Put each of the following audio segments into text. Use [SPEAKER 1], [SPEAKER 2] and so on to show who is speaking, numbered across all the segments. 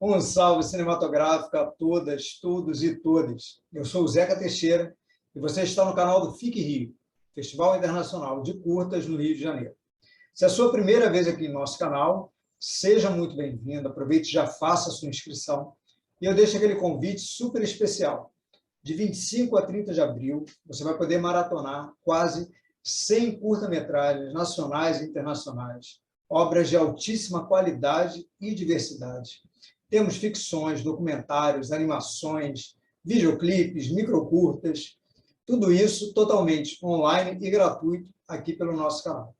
[SPEAKER 1] Um salve cinematográfico a todas, todos e todas. Eu sou o Zeca Teixeira e você está no canal do FIC Rio, Festival Internacional de Curtas no Rio de Janeiro. Se é a sua primeira vez aqui no nosso canal, seja muito bem-vindo, aproveite e já faça a sua inscrição. E eu deixo aquele convite super especial. De 25 a 30 de abril, você vai poder maratonar quase 100 curta-metragens nacionais e internacionais, obras de altíssima qualidade e diversidade. Temos ficções, documentários, animações, videoclipes, microcurtas, tudo isso totalmente online e gratuito aqui pelo nosso canal.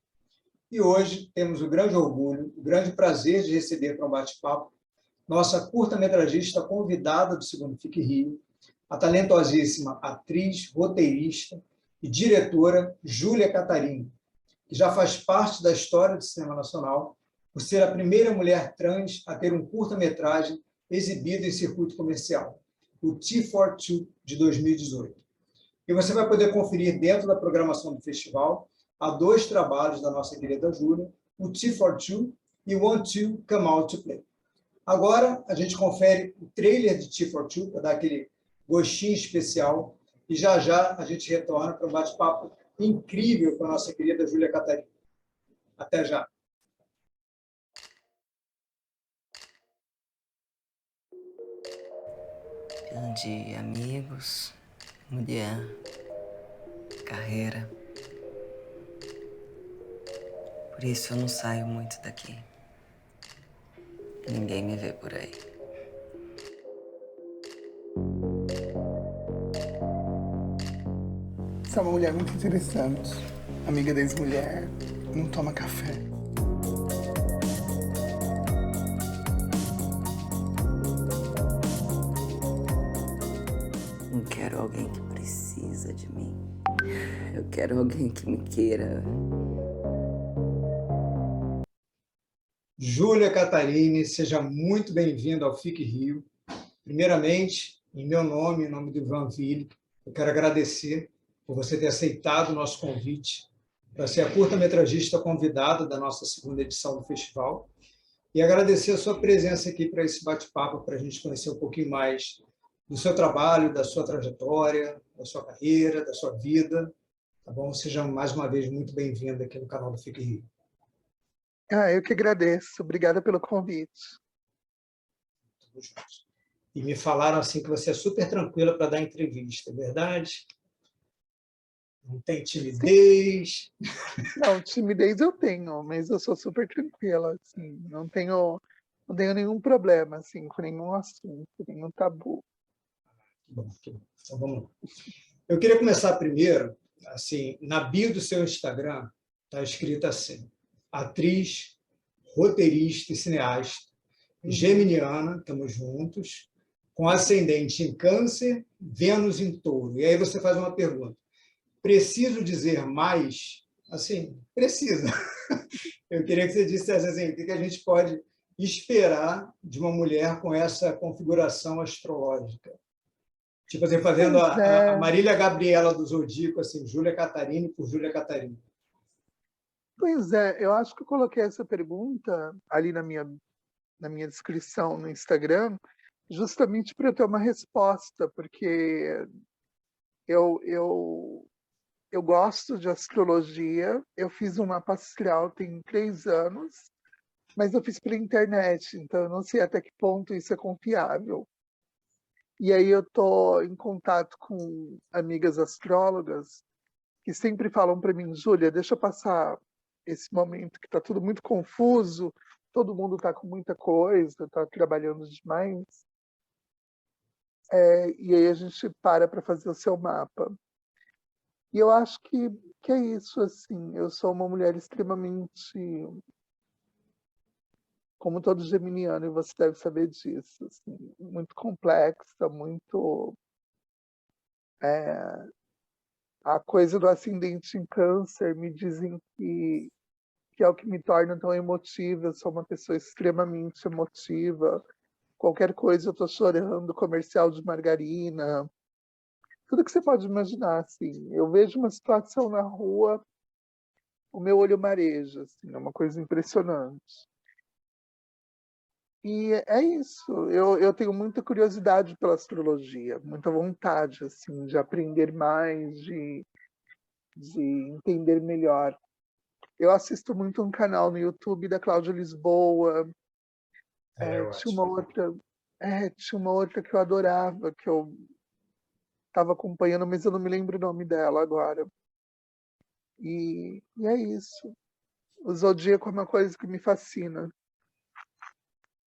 [SPEAKER 1] E hoje temos o grande orgulho, o grande prazer de receber para um bate-papo nossa curta-metragista convidada do segundo FIC Rio, a talentosíssima atriz, roteirista e diretora Júlia Catarini, que já faz parte da história do cinema nacional por ser a primeira mulher trans a ter um curta-metragem exibido em circuito comercial, o T42 de 2018. E você vai poder conferir dentro da programação do festival há dois trabalhos da nossa querida Júlia, o T42 e o Want to Come Out to Play. Agora, a gente confere o trailer de T42 para dar aquele gostinho especial e já a gente retorna para um bate-papo incrível com a nossa querida Júlia Catarini. Até já.
[SPEAKER 2] De amigos, mulher, carreira. Por isso eu não saio muito daqui. Ninguém me vê por aí.
[SPEAKER 3] Você é uma mulher muito interessante, amiga da ex-mulher, não toma café.
[SPEAKER 2] Não quero alguém que precisa de mim. Eu quero alguém que me queira.
[SPEAKER 1] Júlia Catarini, seja muito bem-vinda ao FIC Rio. Primeiramente, em meu nome, em nome do Ivan Ville, eu quero agradecer por você ter aceitado o nosso convite para ser a curta-metragista convidada da nossa segunda edição do festival e agradecer a sua presença aqui para esse bate-papo, para a gente conhecer um pouquinho mais do seu trabalho, da sua trajetória, da sua carreira, da sua vida. Tá bom? Seja mais uma vez muito bem-vinda aqui no canal do FIC Rio.
[SPEAKER 3] Eu que agradeço. Obrigada pelo convite.
[SPEAKER 1] E me falaram assim que você é super tranquila para dar entrevista, é verdade? Não tem timidez?
[SPEAKER 3] Não, timidez eu tenho, mas eu sou super tranquila, assim. Não tenho nenhum problema, assim, com nenhum assunto, nenhum tabu.
[SPEAKER 1] Bom, então vamos lá. Eu queria começar primeiro, assim, na bio do seu Instagram, está escrito assim: atriz, roteirista e cineasta, geminiana, estamos juntos, com ascendente em Câncer, Vênus em Touro. E aí você faz uma pergunta: preciso dizer mais? Assim, precisa. Eu queria que você dissesse assim, o que a gente pode esperar de uma mulher com essa configuração astrológica? Tipo assim, fazendo
[SPEAKER 3] Pois
[SPEAKER 1] a
[SPEAKER 3] é,
[SPEAKER 1] Marília Gabriela do Zodíaco, assim, Júlia Catarini por Júlia Catarini.
[SPEAKER 3] pois é, eu acho que eu coloquei essa pergunta ali na minha descrição no Instagram, justamente para eu ter uma resposta, porque eu, eu, eu gosto de astrologia, eu fiz um mapa astral tem 3 anos, mas eu fiz pela internet, então eu não sei até que ponto isso é confiável. E aí eu estou em contato com amigas astrólogas que sempre falam para mim: Júlia, deixa eu passar esse momento que está tudo muito confuso, todo mundo está com muita coisa, está trabalhando demais. E aí a gente para fazer o seu mapa. E eu acho que é isso, assim, eu sou uma mulher extremamente, como todo geminiano, e você deve saber disso, assim, muito complexa, muito... a coisa do ascendente em câncer me dizem que é o que me torna tão emotiva, eu sou uma pessoa extremamente emotiva, qualquer coisa eu estou chorando, comercial de margarina, tudo que você pode imaginar, assim. Eu vejo uma situação na rua, o meu olho mareja, assim, é uma coisa impressionante. E é isso. Eu tenho muita curiosidade pela astrologia, muita vontade, assim, de aprender mais, de entender melhor. Eu assisto muito um canal no YouTube da Cláudia Lisboa.
[SPEAKER 1] Ela é
[SPEAKER 3] Tinha
[SPEAKER 1] ótima.
[SPEAKER 3] uma outra, tinha uma outra que eu adorava, que eu estava acompanhando, mas eu não me lembro o nome dela agora. E é isso. O zodíaco é uma coisa que me fascina.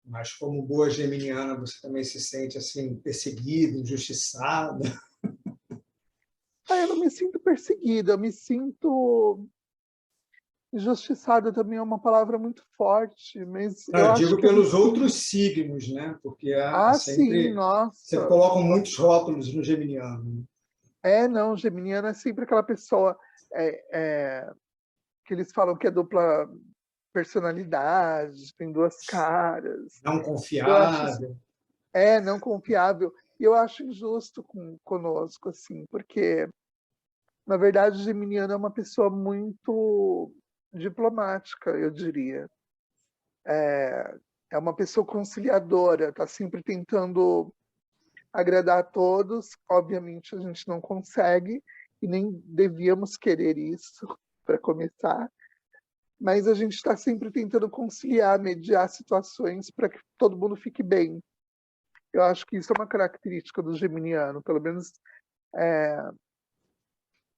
[SPEAKER 1] Mas como boa geminiana, você também se sente assim perseguida, injustiçada?
[SPEAKER 3] Eu não me sinto perseguida, eu me sinto injustiçada também é uma palavra muito forte, mas
[SPEAKER 1] Não,
[SPEAKER 3] eu
[SPEAKER 1] eu
[SPEAKER 3] acho
[SPEAKER 1] digo
[SPEAKER 3] que eu me
[SPEAKER 1] pelos
[SPEAKER 3] sinto.
[SPEAKER 1] outros signos, né? Porque há
[SPEAKER 3] Ah, sim,
[SPEAKER 1] sempre você
[SPEAKER 3] nossa.
[SPEAKER 1] coloca muitos rótulos no geminiano.
[SPEAKER 3] Não, geminiana é sempre aquela pessoa é, é, que eles falam que é dupla personalidade, tem duas caras.
[SPEAKER 1] Não
[SPEAKER 3] Eu acho isso,
[SPEAKER 1] confiável.
[SPEAKER 3] não confiável. E eu acho injusto conosco, assim, porque, na verdade, o geminiano é uma pessoa muito diplomática, eu diria. É uma pessoa conciliadora, está sempre tentando agradar a todos. Obviamente, a gente não consegue e nem devíamos querer isso, para começar. Mas a gente está sempre tentando conciliar, mediar situações para que todo mundo fique bem. Eu acho que isso é uma característica do geminiano, pelo menos,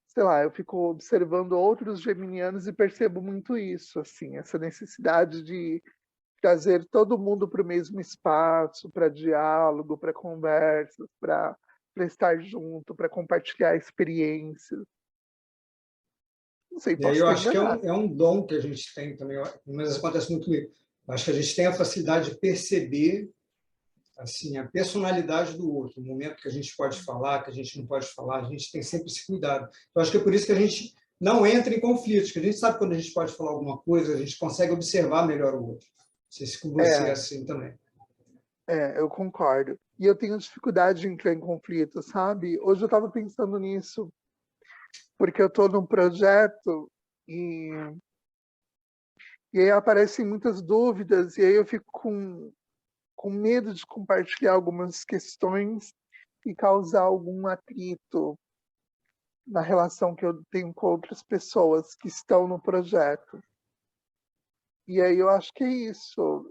[SPEAKER 3] sei lá, eu fico observando outros geminianos e percebo muito isso, assim, essa necessidade de trazer todo mundo para o mesmo espaço, para diálogo, para conversas, para estar junto, para compartilhar experiências. Não sei,
[SPEAKER 1] E aí
[SPEAKER 3] posso
[SPEAKER 1] eu
[SPEAKER 3] estar
[SPEAKER 1] acho que
[SPEAKER 3] enganado.
[SPEAKER 1] é um dom que a gente tem também, mas acontece muito comigo. Eu acho que a gente tem a facilidade de perceber assim a personalidade do outro, o momento que a gente pode falar, que a gente não pode falar, a gente tem sempre esse cuidado. Eu acho que é por isso que a gente não entra em conflitos, que a gente sabe quando a gente pode falar alguma coisa, a gente consegue observar melhor o outro. Não sei se com você é
[SPEAKER 3] É,
[SPEAKER 1] assim também.
[SPEAKER 3] eu concordo. E eu tenho dificuldade de entrar em conflito, sabe? Hoje eu estava pensando nisso, porque eu estou num projeto e, e aí aparecem muitas dúvidas, e aí eu fico com medo de compartilhar algumas questões e causar algum atrito na relação que eu tenho com outras pessoas que estão no projeto. E aí eu acho que é isso.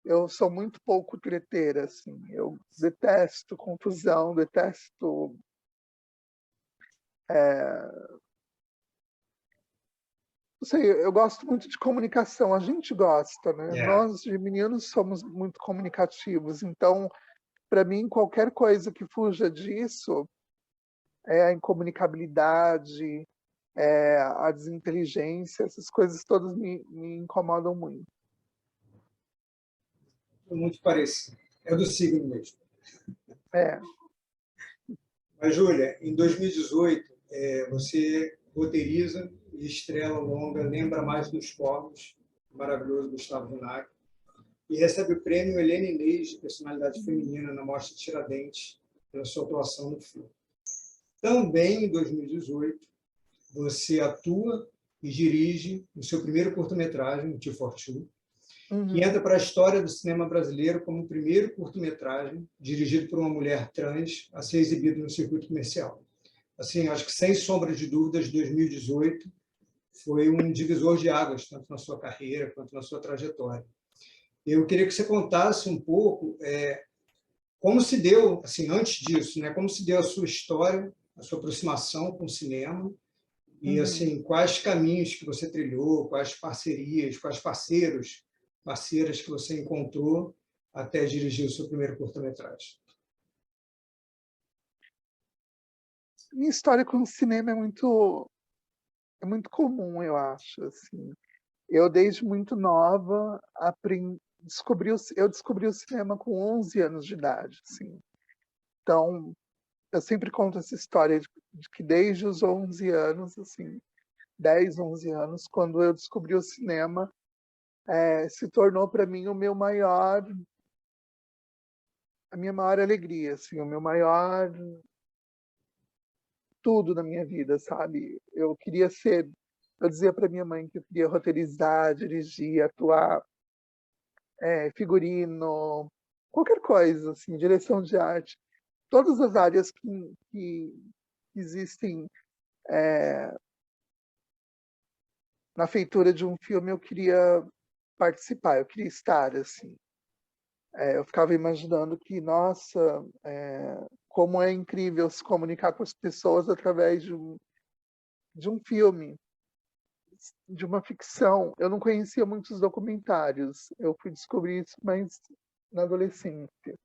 [SPEAKER 3] Eu sou muito pouco treteira, assim. Eu detesto confusão, detesto. Não sei, eu gosto muito de comunicação. A gente gosta, né?
[SPEAKER 1] É.
[SPEAKER 3] Nós, geminianos, somos muito comunicativos. Então, para mim, qualquer coisa que fuja disso é a incomunicabilidade, a desinteligência, essas coisas todas me incomodam muito.
[SPEAKER 1] Muito parecido. É do signo mesmo.
[SPEAKER 3] É,
[SPEAKER 1] Mas, Júlia, em 2018, você roteiriza e estrela o longa Lembra Mais dos Povos, maravilhoso Gustavo Vinagre, e recebe o prêmio Helena Inês de personalidade feminina na Mostra Tiradentes pela sua atuação no filme. Também em 2018, você atua e dirige o seu primeiro curta-metragem, o Tio Fortune, que entra
[SPEAKER 3] uhum,
[SPEAKER 1] para a história do cinema brasileiro como o primeiro curta-metragem dirigido por uma mulher trans a ser exibido no circuito comercial. Assim, acho que sem sombra de dúvidas, 2018 foi um divisor de águas, tanto na sua carreira quanto na sua trajetória. Eu queria que você contasse um pouco como se deu, assim, antes disso, né, como se deu a sua história, a sua aproximação com o cinema e
[SPEAKER 3] uhum.
[SPEAKER 1] assim quais caminhos que você trilhou, quais parcerias, quais parceiras que você encontrou até dirigir o seu primeiro curta-metragem.
[SPEAKER 3] Minha história com o cinema é muito comum, eu acho, assim. Eu, desde muito nova, eu descobri o cinema com 11 anos de idade, assim. Então, eu sempre conto essa história de que desde os 11 anos, assim, 10, 11 anos, quando eu descobri o cinema, se tornou para mim a minha maior alegria, assim, o meu maior tudo na minha vida, sabe? Eu dizia para minha mãe que eu queria roteirizar, dirigir, atuar. figurino, qualquer coisa, assim, direção de arte. Todas as áreas que existem na feitura de um filme eu queria participar, eu queria estar, assim. Eu ficava imaginando que, nossa, como é incrível se comunicar com as pessoas através de um filme, de uma ficção. Eu não conhecia muitos documentários, eu fui descobrir isso mais na adolescência.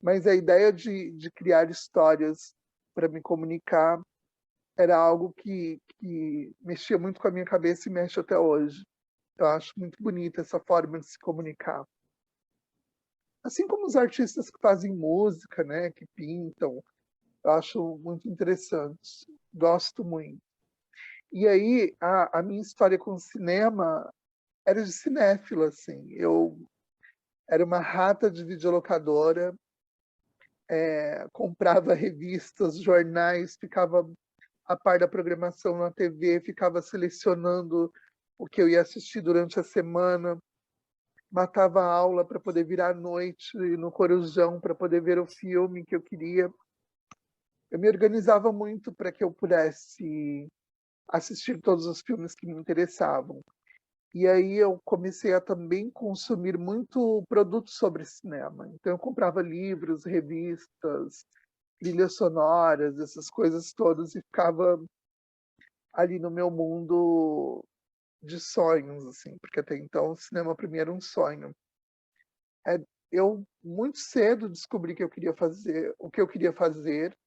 [SPEAKER 3] Mas a ideia de criar histórias para me comunicar era algo que mexia muito com a minha cabeça e mexe até hoje. Eu acho muito bonita essa forma de se comunicar. Assim como os artistas que fazem música, né, que pintam, eu acho muito interessante. Gosto muito. E aí, a minha história com o cinema era de cinéfila, assim. Eu era uma rata de videolocadora, comprava revistas, jornais, ficava a par da programação na TV, ficava selecionando o que eu ia assistir durante a semana, matava a aula para poder virar à noite no Corujão para poder ver o filme que eu queria. Eu me organizava muito para que eu pudesse assistir todos os filmes que me interessavam. E aí eu comecei a também consumir muito produto sobre cinema. Então eu comprava livros, revistas, trilhas sonoras, essas coisas todas, e ficava ali no meu mundo de sonhos, assim, porque até então o cinema para mim era um sonho. Eu muito cedo descobri que eu queria fazer o que eu queria fazer,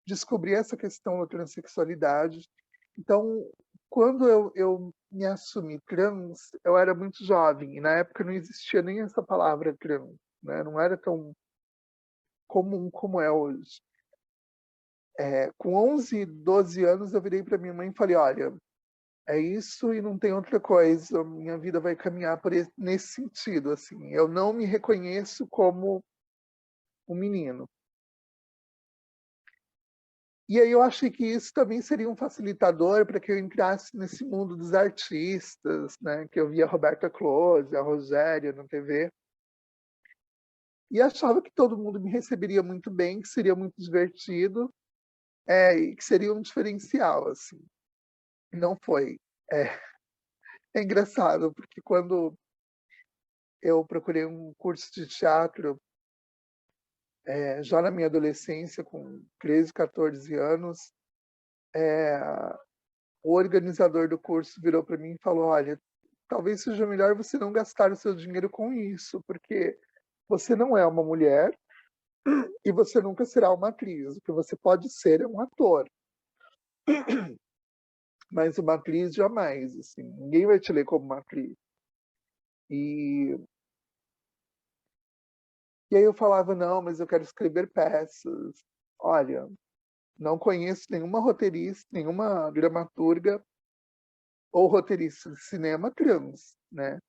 [SPEAKER 3] descobri essa questão da transexualidade. Então, quando eu me assumi trans, eu era muito jovem, e na época não existia nem essa palavra trans, né? Não era tão comum como é hoje. Com 11, 12 anos, eu virei para minha mãe e falei, olha, é isso e não tem outra coisa, minha vida vai caminhar nesse sentido, assim. Eu não me reconheço como um menino. E aí eu achei que isso também seria um facilitador para que eu entrasse nesse mundo dos artistas, né? Que eu via a Roberta Close, a Rogéria na TV. E achava que todo mundo me receberia muito bem, que seria muito divertido, e que seria um diferencial, assim. Não foi. É, é engraçado, porque quando eu procurei um curso de teatro, já na minha adolescência, com 13, 14 anos, o organizador do curso virou para mim e falou, olha, talvez seja melhor você não gastar o seu dinheiro com isso, porque você não é uma mulher e você nunca será uma atriz. O que você pode ser é um ator, mas uma atriz jamais. Assim, ninguém vai te ler como uma atriz. E aí eu falava, não, mas eu quero escrever peças. Olha, não conheço nenhuma roteirista, nenhuma dramaturga ou roteirista de cinema trans, né?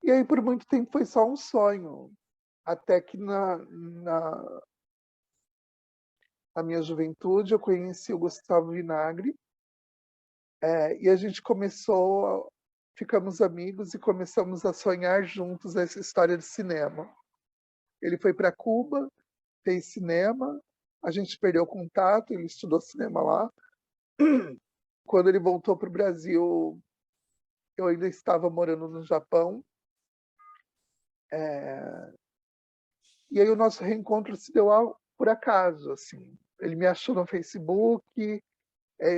[SPEAKER 3] E aí por muito tempo foi só um sonho, até que na minha juventude eu conheci o Gustavo Vinagre, e a gente ficamos amigos e começamos a sonhar juntos essa história de cinema. Ele foi para Cuba, fez cinema, a gente perdeu contato, ele estudou cinema lá. Quando ele voltou para o Brasil, eu ainda estava morando no Japão. E aí o nosso reencontro se deu por acaso, assim. Ele me achou no Facebook,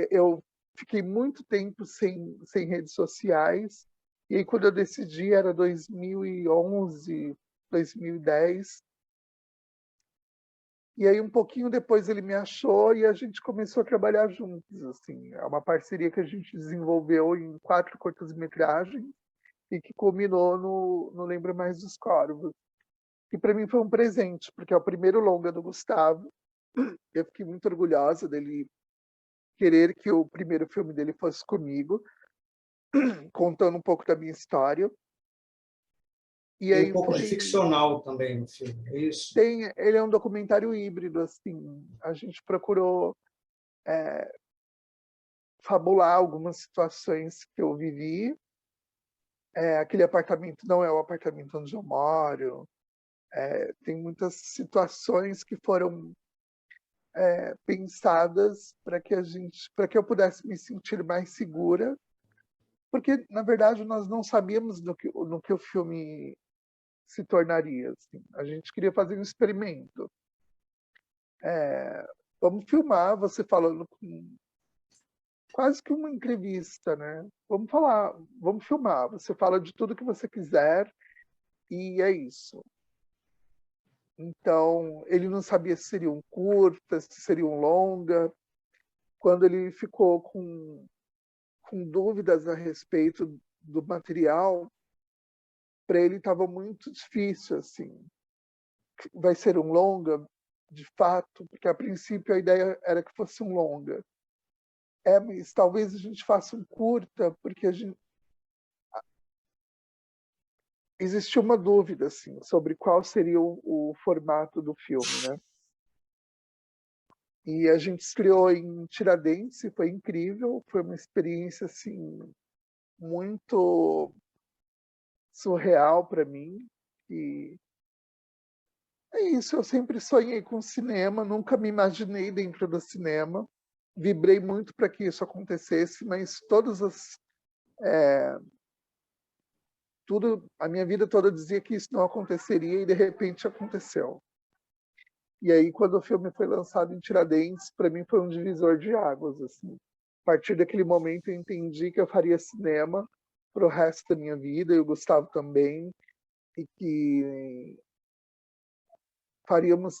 [SPEAKER 3] eu fiquei muito tempo sem redes sociais, e aí quando eu decidi, era 2011, 2010, e aí um pouquinho depois ele me achou e a gente começou a trabalhar juntos, assim. É uma parceria que a gente desenvolveu em 4 curtas-metragens e que culminou no Não Lembro Mais dos Corvos. E para mim foi um presente, porque é o primeiro longa do Gustavo. Eu fiquei muito orgulhosa dele querer que o primeiro filme dele fosse comigo, contando um pouco da minha história. E
[SPEAKER 1] Tem um
[SPEAKER 3] aí
[SPEAKER 1] pouco de ficcional também no filme, é isso?
[SPEAKER 3] ele é um documentário híbrido, assim. A gente procurou fabular algumas situações que eu vivi aquele apartamento não é o apartamento onde eu moro. Tem muitas situações que foram pensadas para que eu pudesse me sentir mais segura, porque na verdade nós não sabíamos no que o filme se tornaria. Assim. A gente queria fazer um experimento. Vamos filmar você falando com quase que uma entrevista, né? Vamos falar, vamos filmar. Você fala de tudo que você quiser e é isso. Então, ele não sabia se seria um curta, se seria um longa. Quando ele ficou com dúvidas a respeito do material, para ele estava muito difícil, assim. Vai ser um longa, de fato, porque a princípio a ideia era que fosse um longa. Mas talvez a gente faça um curta, porque existiu uma dúvida assim, sobre qual seria o formato do filme, né? E a gente estreou em Tiradentes, foi incrível, foi uma experiência assim muito surreal para mim. E é isso, eu sempre sonhei com cinema, nunca me imaginei dentro do cinema. Vibrei muito para que isso acontecesse, mas a minha vida toda dizia que isso não aconteceria e de repente aconteceu. E aí quando o filme foi lançado em Tiradentes, para mim foi um divisor de águas, assim. A partir daquele momento eu entendi que eu faria cinema para o resto da minha vida, e o Gustavo também, e que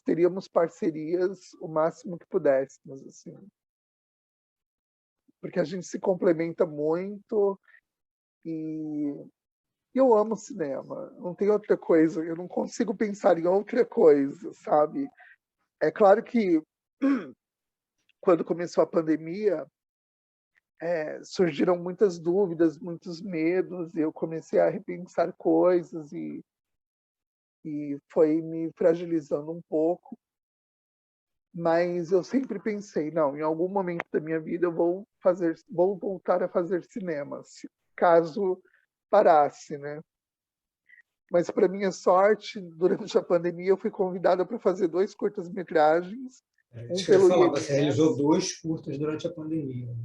[SPEAKER 3] teríamos parcerias o máximo que pudéssemos, assim. Porque a gente se complementa muito e eu amo cinema. Não tem outra coisa, eu não consigo pensar em outra coisa, sabe? É claro que quando começou a pandemia, surgiram muitas dúvidas, muitos medos, e eu comecei a repensar coisas e foi me fragilizando um pouco. Mas eu sempre pensei, não, em algum momento da minha vida eu vou voltar a fazer cinema, caso parasse, né? Mas para minha sorte, durante a pandemia eu fui convidada para fazer 2 curtas-metragens, um
[SPEAKER 1] Isso que eu ia
[SPEAKER 3] pelo
[SPEAKER 1] falar, você realizou
[SPEAKER 3] IMS,
[SPEAKER 1] 2 curtas durante a pandemia.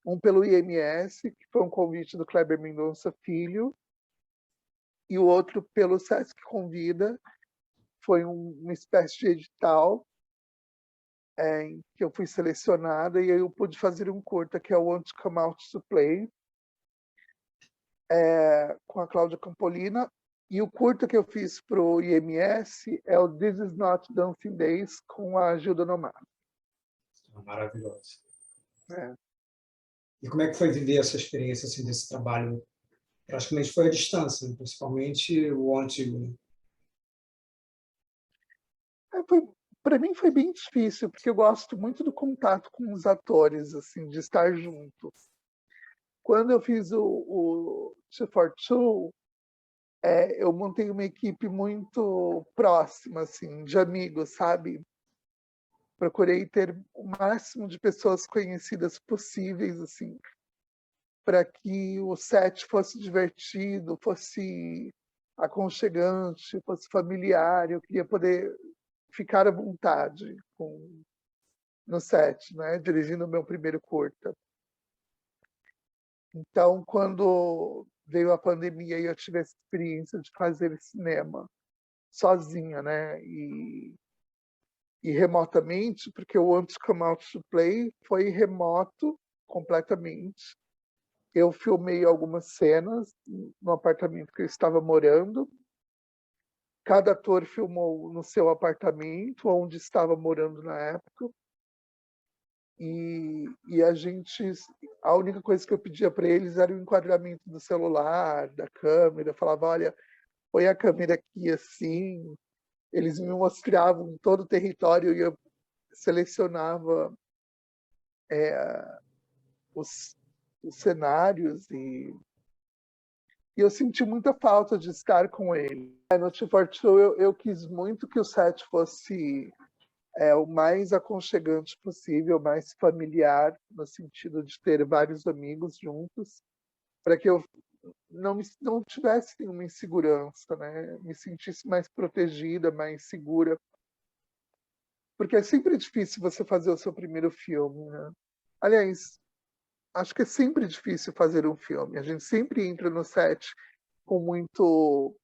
[SPEAKER 3] um pelo IMS, que foi um convite do Kleber Mendonça Filho, e o outro pelo Sesc Convida, foi uma espécie de edital em que eu fui selecionada e aí eu pude fazer um curta que é o Want to Come Out to Play, com a Cláudia Campolina, e o curta que eu fiz para o IMS é o This Is Not Dancing Days, com a Gilda Nomato.
[SPEAKER 1] Maravilhoso.
[SPEAKER 3] É.
[SPEAKER 1] E como é que foi viver essa experiência assim, desse trabalho? Praticamente foi à distância, né? Principalmente o antigo. Né?
[SPEAKER 3] Para mim foi bem difícil, porque eu gosto muito do contato com os atores, assim, de estar junto. Quando eu fiz o Two for Two, eu montei uma equipe muito próxima, assim, de amigos, sabe? Procurei ter o máximo de pessoas conhecidas possíveis, assim, para que o set fosse divertido, fosse aconchegante, fosse familiar. Eu queria poder ficar à vontade no set, né? Dirigindo o meu primeiro curta. Então, quando veio a pandemia e eu tive a experiência de fazer cinema sozinha, né? E remotamente, porque o Want to Come Out to Play foi remoto completamente. Eu filmei algumas cenas no apartamento que eu estava morando. Cada ator filmou no seu apartamento, onde estava morando na época. E a única coisa que eu pedia para eles era o enquadramento do celular, da câmera. Eu falava, olha, põe a câmera aqui assim. Eles me mostravam todo o território e eu selecionava os, os cenários e eu senti muita falta de estar com ele. No T42 eu quis muito que o set fosse o mais aconchegante possível, mais familiar, no sentido de ter vários amigos juntos, para que eu não tivesse nenhuma insegurança, né? Me sentisse mais protegida, mais segura. Porque é sempre difícil você fazer o seu primeiro filme, né? Aliás, acho que é sempre difícil fazer um filme. A gente sempre entra no set com muito,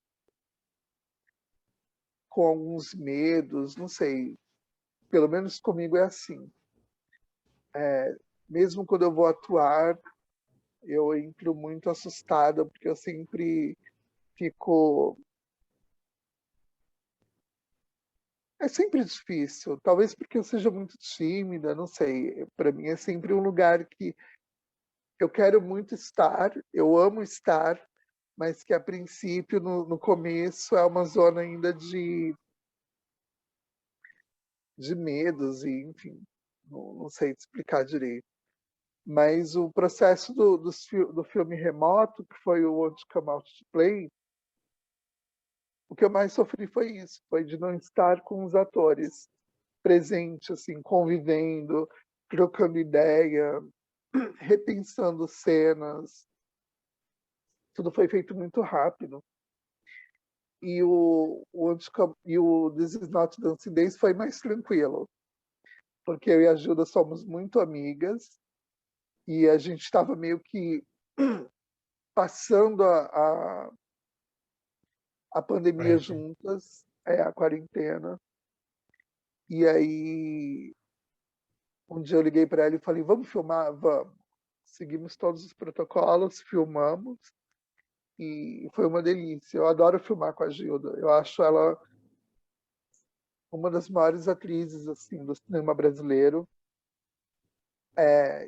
[SPEAKER 3] com alguns medos, não sei. Pelo menos comigo é assim. Mesmo quando eu vou atuar, eu entro muito assustada, porque eu sempre fico. É sempre difícil, talvez porque eu seja muito tímida, não sei. Para mim é sempre um lugar que eu quero muito estar, eu amo estar, mas que a princípio, no começo, é uma zona ainda de medos, e enfim, não sei te explicar direito. Mas o processo do filme Remoto, que foi o Won't Come Out to Play, o que eu mais sofri foi isso, foi de não estar com os atores presentes, assim, convivendo, trocando ideia, repensando cenas. Tudo foi feito muito rápido. E o This Is Not Dancing Days foi mais tranquilo, porque eu e a Gilda somos muito amigas e a gente estava meio que passando a pandemia juntas, a quarentena. E aí, um dia eu liguei para ela e falei, vamos filmar? Vamos. Seguimos todos os protocolos, filmamos, e foi uma delícia. Eu adoro filmar com a Gilda. Eu acho ela uma das maiores atrizes assim do cinema brasileiro.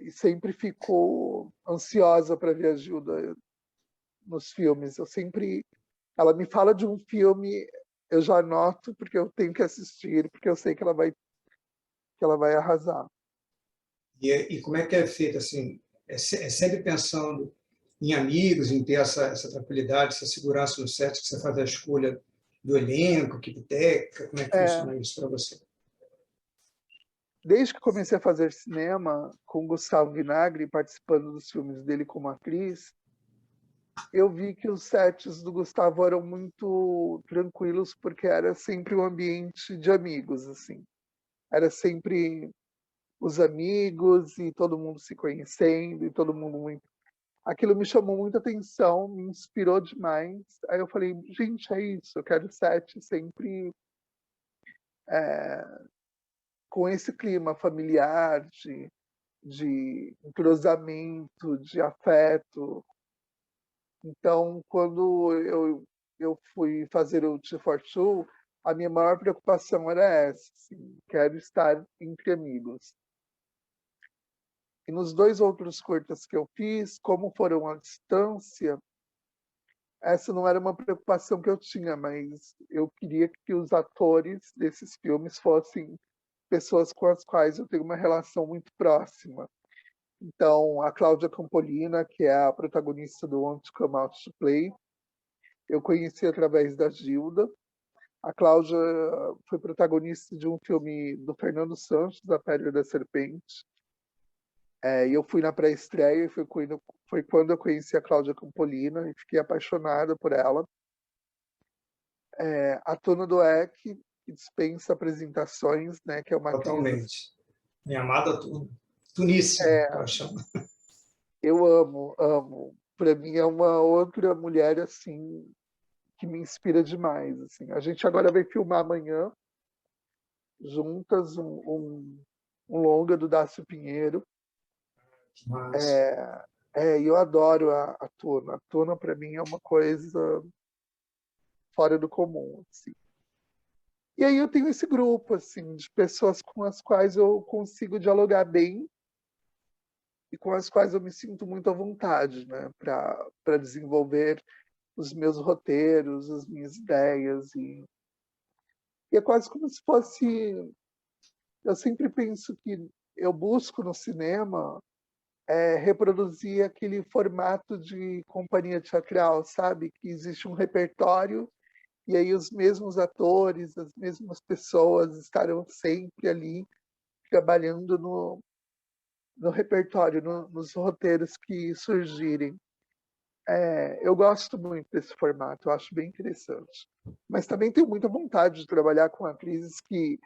[SPEAKER 3] E sempre fico ansiosa para ver a Gilda nos filmes. Ela me fala de um filme, eu já anoto porque eu tenho que assistir, porque eu sei que ela vai arrasar.
[SPEAKER 1] E como é que é feito assim? É sempre pensando em amigos, em ter essa tranquilidade, essa segurança no set, que você faz a escolha do elenco, equipe técnica, como é que
[SPEAKER 3] É,
[SPEAKER 1] funciona isso para você?
[SPEAKER 3] desde que comecei a fazer cinema com o Gustavo Vinagre, participando dos filmes dele como atriz, eu vi que os sets do Gustavo eram muito tranquilos, porque era sempre um ambiente de amigos, assim. Era sempre os amigos e todo mundo se conhecendo e todo mundo muito. Aquilo me chamou muita atenção, me inspirou demais. Aí eu falei, gente, é isso, eu quero set sempre com esse clima familiar, de entrosamento, de afeto. Então, quando eu fui fazer o Two for Two, a minha maior preocupação era essa, assim, quero estar entre amigos. E nos 2 outros curtas que eu fiz, como foram à distância, essa não era uma preocupação que eu tinha, mas eu queria que os atores desses filmes fossem pessoas com as quais eu tenho uma relação muito próxima. Então, a Cláudia Campolina, que é a protagonista do Want to Come Out to Play, eu conheci através da Gilda. A Cláudia foi protagonista de um filme do Fernando Santos, A Pedra da Serpente. E eu fui na pré-estreia e foi quando eu conheci a Cláudia Campolina e fiquei apaixonada por ela. A Tona Doek, que dispensa apresentações, né, que é uma atriz.
[SPEAKER 1] Totalmente. Minha amada Tuníssia, que ela chama.
[SPEAKER 3] Eu amo, amo. Para mim é uma outra mulher assim que me inspira demais. Assim. A gente agora vai filmar amanhã juntas um longa do Dácio Pinheiro.
[SPEAKER 1] Mas,
[SPEAKER 3] E eu adoro a Tona. A Tona para mim é uma coisa fora do comum. Assim. E aí eu tenho esse grupo assim de pessoas com as quais eu consigo dialogar bem e com as quais eu me sinto muito à vontade, né, para desenvolver os meus roteiros, as minhas ideias. E é quase como se fosse. Eu sempre penso que eu busco no cinema reproduzir aquele formato de companhia teatral, sabe? Que existe um repertório e aí os mesmos atores, as mesmas pessoas estarão sempre ali trabalhando no repertório, nos roteiros que surgirem. Eu gosto muito desse formato, eu acho bem interessante. Mas também tenho muita vontade de trabalhar com atrizes que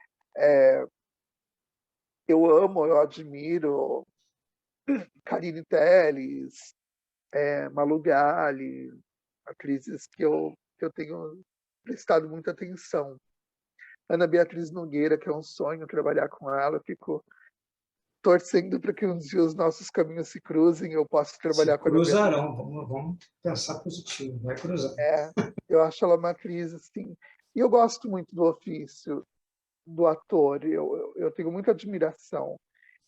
[SPEAKER 3] eu amo, eu admiro. Carine Telles, Malu Gali, atrizes que eu tenho prestado muita atenção. Ana Beatriz Nogueira, que é um sonho trabalhar com ela, eu fico torcendo para que um dia os nossos caminhos se cruzem e eu possa
[SPEAKER 1] Se
[SPEAKER 3] trabalhar com a Ana Beatriz.
[SPEAKER 1] cruzarão, vamos pensar positivo, vai cruzar.
[SPEAKER 3] Eu acho ela uma atriz assim. E eu gosto muito do ofício do ator, eu tenho muita admiração.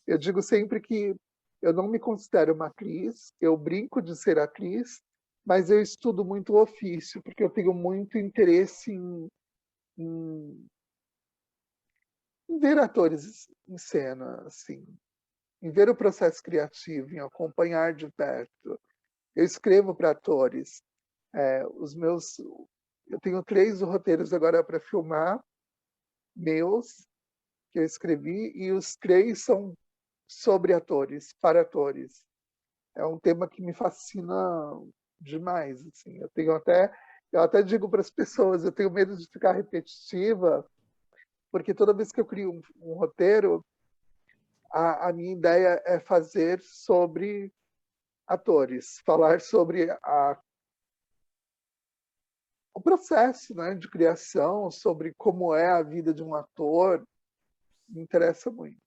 [SPEAKER 3] Eu digo sempre que eu não me considero uma atriz, eu brinco de ser atriz, mas eu estudo muito o ofício, porque eu tenho muito interesse em, em ver atores em cena, assim, em ver o processo criativo, em acompanhar de perto. Eu escrevo para atores. Eu tenho 3 roteiros agora para filmar, meus, que eu escrevi, e os 3 são sobre atores, para atores. É um tema que me fascina demais, assim. Eu até digo para as pessoas, eu tenho medo de ficar repetitiva, porque toda vez que eu crio um roteiro, a minha ideia é fazer sobre atores, falar sobre o processo, né, de criação, sobre como é a vida de um ator, me interessa muito.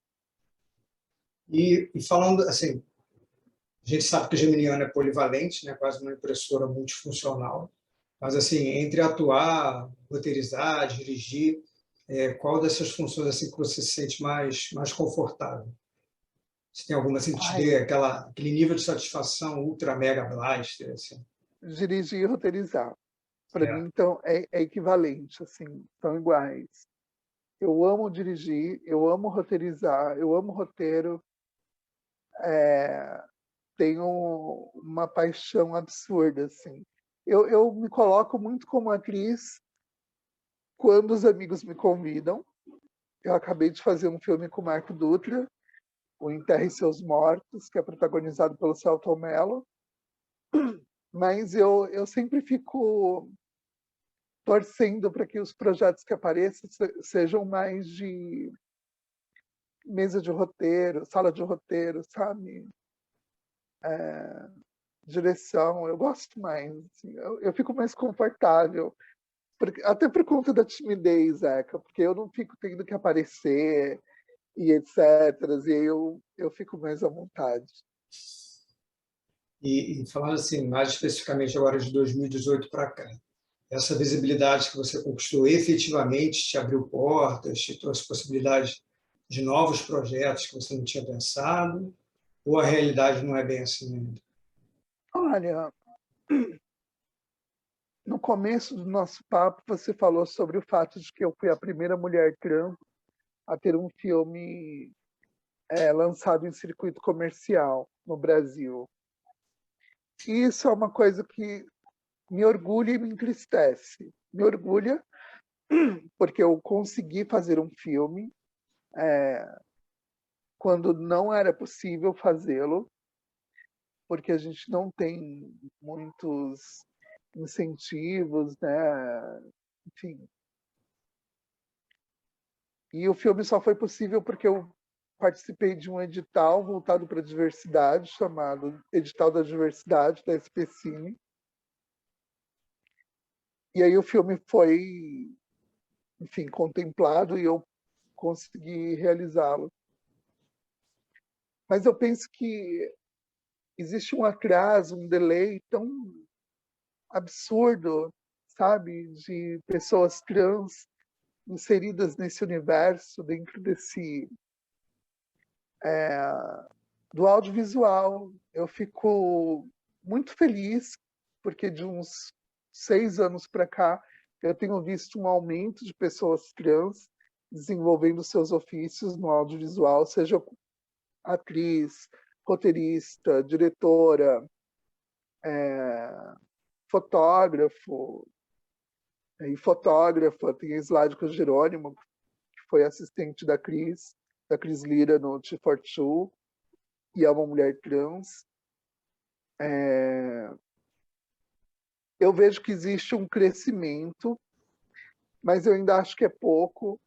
[SPEAKER 1] E falando assim, a gente sabe que o Geminiano é polivalente, né, quase uma impressora multifuncional, mas assim, entre atuar, roteirizar, dirigir, qual dessas funções assim que você se sente mais confortável? Se tem alguma assim que te dê
[SPEAKER 3] Ai,
[SPEAKER 1] aquele nível de satisfação ultra mega blaster, assim?
[SPEAKER 3] dirigir e roteirizar. Para mim,
[SPEAKER 1] É.
[SPEAKER 3] então, é equivalente, assim, são iguais. Eu amo dirigir, eu amo roteirizar, eu amo roteiro. Tenho uma paixão absurda, assim. Eu me coloco muito como atriz quando os amigos me convidam. Eu acabei de fazer um filme com o Marco Dutra, O Enterre Seus Mortos, que é protagonizado pelo Selton Mello. Mas eu sempre fico torcendo para que os projetos que apareçam sejam mais de mesa de roteiro, sala de roteiro, sabe? Direção, eu gosto mais. Assim, eu fico mais confortável. Até por conta da timidez, Zeca, porque eu não fico tendo que aparecer e etc. E aí eu fico mais à vontade.
[SPEAKER 1] E falando assim, mais especificamente agora de 2018 para cá, essa visibilidade que você conquistou efetivamente te abriu portas, te trouxe possibilidades de novos projetos que você não tinha pensado, ou a realidade não é bem assim ainda?
[SPEAKER 3] Olha, no começo do nosso papo, você falou sobre o fato de que eu fui a primeira mulher trans a ter um filme lançado em circuito comercial no Brasil. E isso é uma coisa que me orgulha e me entristece. Me orgulha porque eu consegui fazer um filme quando não era possível fazê-lo, porque a gente não tem muitos incentivos, né? Enfim. E o filme só foi possível porque eu participei de um edital voltado para a diversidade, chamado Edital da Diversidade, da SPCine. E aí o filme foi, enfim, contemplado e eu consegui realizá-lo. Mas eu penso que existe um atraso, um delay tão absurdo, sabe, de pessoas trans inseridas nesse universo, dentro do audiovisual. Eu fico muito feliz, porque de uns 6 anos para cá, eu tenho visto um aumento de pessoas trans desenvolvendo seus ofícios no audiovisual, seja atriz, roteirista, diretora, fotógrafo, e fotógrafa. Tem a Sládica Jerônimo, que foi assistente da Cris Lira no T for Two, e é uma mulher trans. eu vejo que existe um crescimento, mas eu ainda acho que é pouco,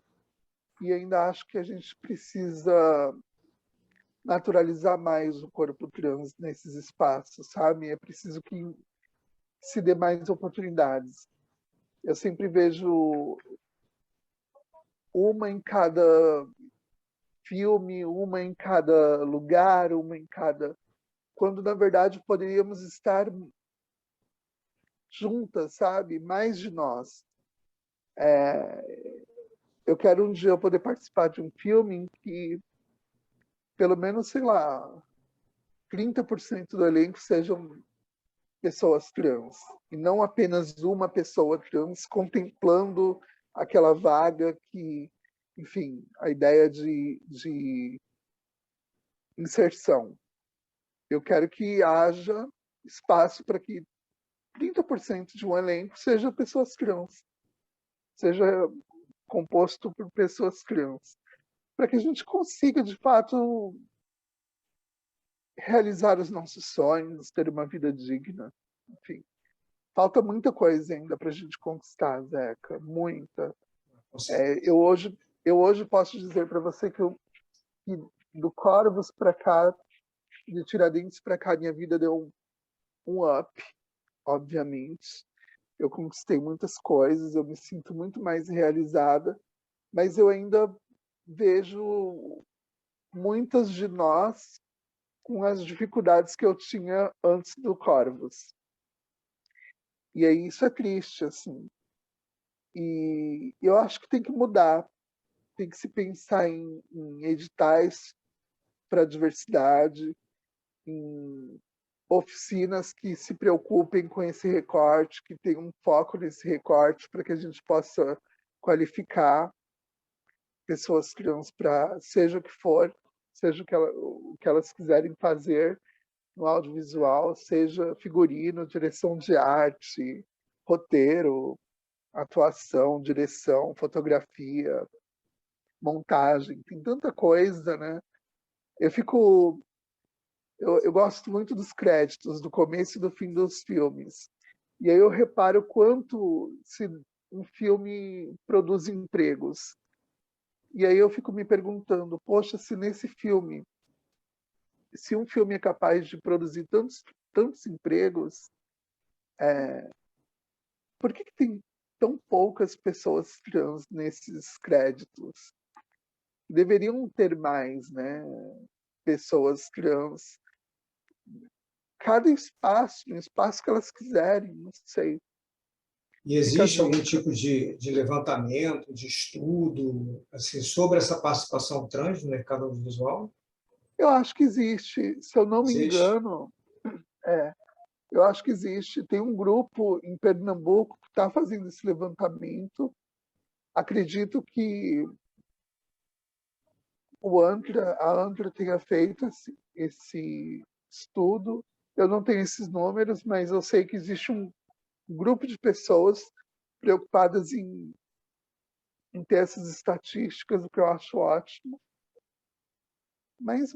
[SPEAKER 3] e ainda acho que a gente precisa naturalizar mais o corpo trans nesses espaços, sabe? É preciso que se dê mais oportunidades. Eu sempre vejo uma em cada filme, uma em cada lugar, uma em cada... Quando, na verdade, poderíamos estar juntas, sabe? Mais de nós. Eu quero um dia poder participar de um filme em que, pelo menos, sei lá, 30% do elenco sejam pessoas trans. E não apenas uma pessoa trans contemplando aquela vaga que, enfim, a ideia de inserção. Eu quero que haja espaço para que 30% de um elenco seja pessoas trans, seja composto por pessoas trans, para que a gente consiga, de fato, realizar os nossos sonhos, ter uma vida digna. Enfim, falta muita coisa ainda para a gente conquistar, Zeca, muita. Eu hoje posso dizer para você que do Corvos para cá, de Tiradentes para cá, minha vida deu um up, obviamente. Eu conquistei muitas coisas, eu me sinto muito mais realizada, mas eu ainda vejo muitas de nós com as dificuldades que eu tinha antes do Corvos. E aí isso é triste, assim. E eu acho que tem que mudar, tem que se pensar em editais para a diversidade, em oficinas que se preocupem com esse recorte, que tenham um foco nesse recorte para que a gente possa qualificar pessoas trans para seja o que for, seja o que elas quiserem fazer no audiovisual, seja figurino, direção de arte, roteiro, atuação, direção, fotografia, montagem, tem tanta coisa, né? Eu fico eu gosto muito dos créditos, do começo e do fim dos filmes. E aí eu reparo quanto se um filme produz empregos. E aí eu fico me perguntando, poxa, se nesse filme, se um filme é capaz de produzir tantos empregos, por que tem tão poucas pessoas trans nesses créditos? Deveriam ter mais, né? Pessoas trans. Cada espaço, um espaço que elas quiserem, não sei.
[SPEAKER 1] E existe algum tipo de levantamento, de estudo assim, sobre essa participação trans no mercado audiovisual?
[SPEAKER 3] Eu acho que existe, se eu não me
[SPEAKER 1] Existe?
[SPEAKER 3] engano, eu acho que existe. Tem um grupo em Pernambuco que está fazendo esse levantamento. Acredito que a ANTRA tenha feito esse estudo. Eu não tenho esses números, mas eu sei que existe um grupo de pessoas preocupadas em ter essas estatísticas, o que eu acho ótimo. Mas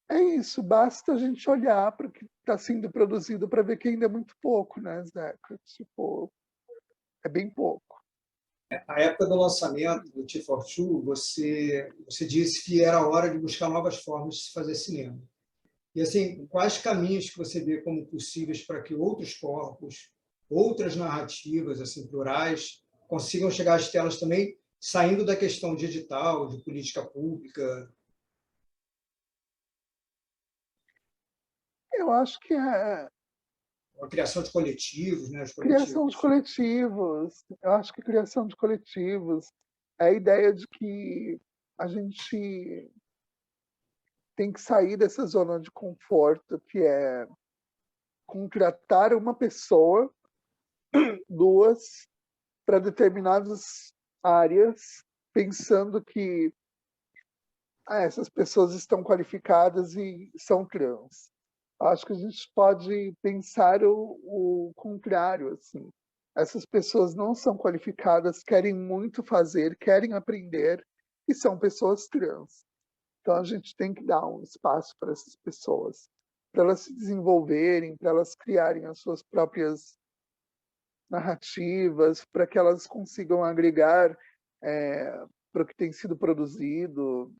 [SPEAKER 3] é isso, basta a gente olhar para o que está sendo produzido para ver que ainda é muito pouco, né, Zeca? Tipo, é bem pouco.
[SPEAKER 1] Na época do lançamento do T42, você disse que era hora de buscar novas formas de se fazer cinema. E, assim, quais caminhos que você vê como possíveis para que outros corpos, outras narrativas assim, plurais, consigam chegar às telas também, saindo da questão digital, de política pública?
[SPEAKER 3] Eu acho que é
[SPEAKER 1] A criação de coletivos, né? Os
[SPEAKER 3] criação de
[SPEAKER 1] coletivos.
[SPEAKER 3] coletivos. Eu acho que criação de coletivos é a ideia de que a gente tem que sair dessa zona de conforto, que é contratar uma pessoa, duas, para determinadas áreas, pensando que essas pessoas estão qualificadas e são trans. Acho que a gente pode pensar o contrário, assim. Essas pessoas não são qualificadas, querem muito fazer, querem aprender e são pessoas trans. Então a gente tem que dar um espaço para essas pessoas, para elas se desenvolverem, para elas criarem as suas próprias narrativas, para que elas consigam agregar para o que tem sido produzido.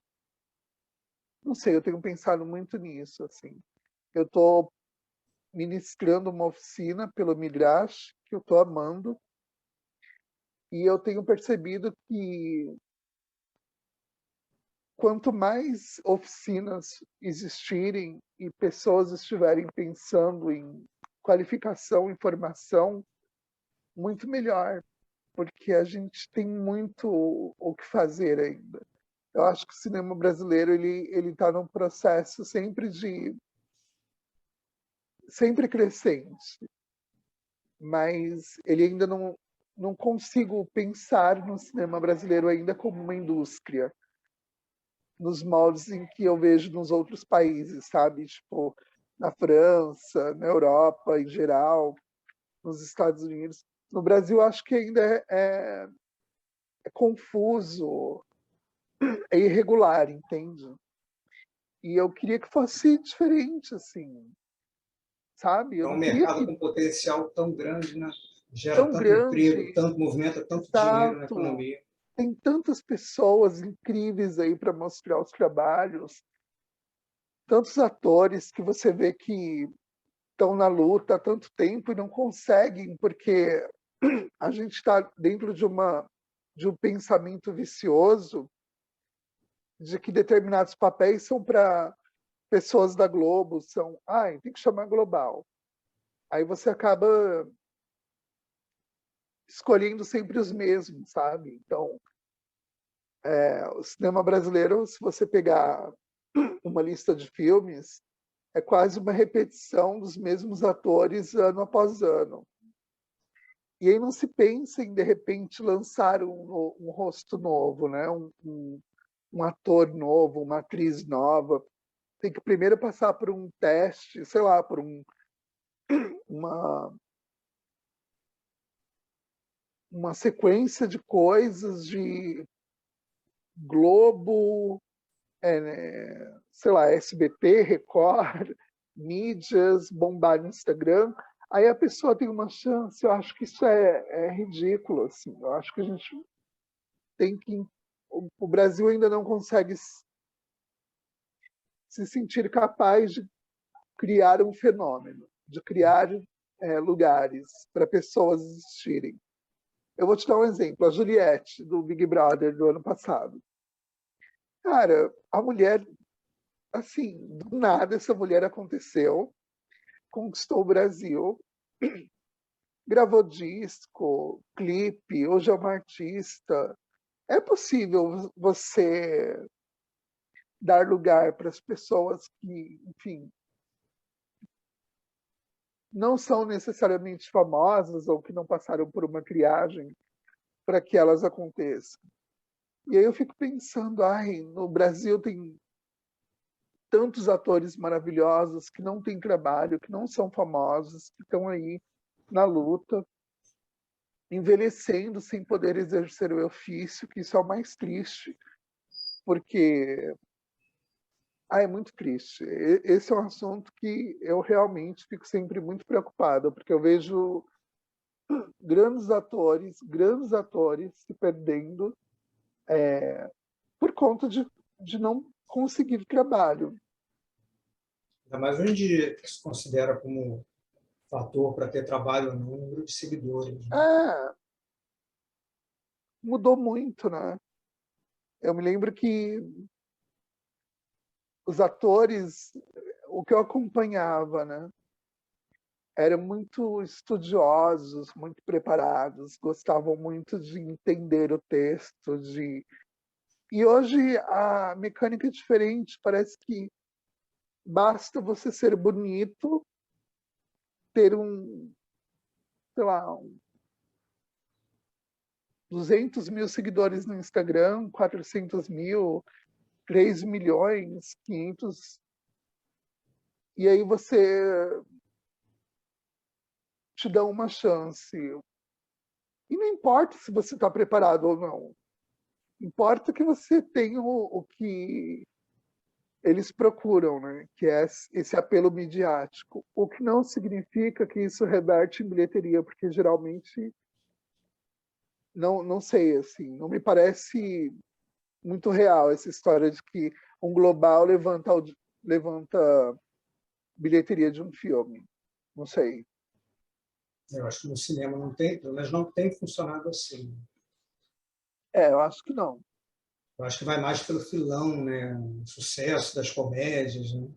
[SPEAKER 3] Não sei, eu tenho pensado muito nisso, assim. Eu estou ministrando uma oficina pelo Midrash, que eu estou amando, e eu tenho percebido que quanto mais oficinas existirem e pessoas estiverem pensando em qualificação e formação, muito melhor, porque a gente tem muito o que fazer ainda. Eu acho que o cinema brasileiro ele está num processo sempre crescente, mas ele ainda não consigo pensar no cinema brasileiro ainda como uma indústria, nos moldes em que eu vejo nos outros países, sabe? Tipo, na França, na Europa em geral, nos Estados Unidos. No Brasil, acho que ainda é confuso, é irregular, entende? E eu queria que fosse diferente, assim, sabe?
[SPEAKER 1] É
[SPEAKER 3] Eu
[SPEAKER 1] um
[SPEAKER 3] não queria
[SPEAKER 1] mercado
[SPEAKER 3] que
[SPEAKER 1] com potencial tão grande, né? Gera
[SPEAKER 3] tão
[SPEAKER 1] tanto emprego,
[SPEAKER 3] grande,
[SPEAKER 1] tanto movimento, tanto dinheiro na
[SPEAKER 3] exato.
[SPEAKER 1] economia.
[SPEAKER 3] Tem tantas pessoas incríveis aí para mostrar os trabalhos, tantos atores que você vê que estão na luta há tanto tempo e não conseguem, porque a gente está dentro de um pensamento vicioso de que determinados papéis são para pessoas da Globo, tem que chamar global. Aí você acaba escolhendo sempre os mesmos, sabe? Então, o cinema brasileiro, se você pegar uma lista de filmes, é quase uma repetição dos mesmos atores ano após ano. E aí não se pensa em, de repente, lançar um rosto novo, né? Um ator novo, uma atriz nova. Tem que primeiro passar por um teste, sei lá, por uma, uma sequência de coisas de Globo, sei lá, SBT, Record, mídias, bombar no Instagram. Aí a pessoa tem uma chance. Eu acho que isso é ridículo, assim. Eu acho que a gente tem que... O Brasil ainda não consegue se sentir capaz de criar um fenômeno, de criar lugares para pessoas existirem. Eu vou te dar um exemplo. A Juliette, do Big Brother do ano passado. Cara, a mulher, assim, do nada essa mulher aconteceu, conquistou o Brasil, gravou disco, clipe, hoje é uma artista. É possível você dar lugar para as pessoas que, enfim, não são necessariamente famosas ou que não passaram por uma criagem para que elas aconteçam. E aí eu fico pensando, no Brasil tem tantos atores maravilhosos que não têm trabalho, que não são famosos, que estão aí na luta, envelhecendo sem poder exercer o ofício, que isso é o mais triste, porque é muito triste. Esse é um assunto que eu realmente fico sempre muito preocupada, porque eu vejo grandes atores se perdendo por conta de não conseguir trabalho.
[SPEAKER 1] Ainda mais hoje em dia, que se considera como fator para ter trabalho ou não, o número de seguidores. Né?
[SPEAKER 3] Mudou muito, né? Eu me lembro que os atores, o que eu acompanhava, né, eram muito estudiosos, muito preparados, gostavam muito de entender o texto, E hoje a mecânica é diferente, parece que basta você ser bonito, ter sei lá, 200 mil seguidores no Instagram, 400 mil, 3 milhões, 500, e aí você te dá uma chance. E não importa se você está preparado ou não. Importa que você tenha o que eles procuram, né? Que é esse apelo midiático, o que não significa que isso reverte em bilheteria, porque geralmente não sei, assim, não me parece muito real essa história de que um global levanta bilheteria de um filme. Não sei.
[SPEAKER 1] Eu acho que no cinema não tem, mas não tem funcionado assim.
[SPEAKER 3] Eu acho que não.
[SPEAKER 1] Eu acho que vai mais pelo filão, né? O sucesso das comédias, né?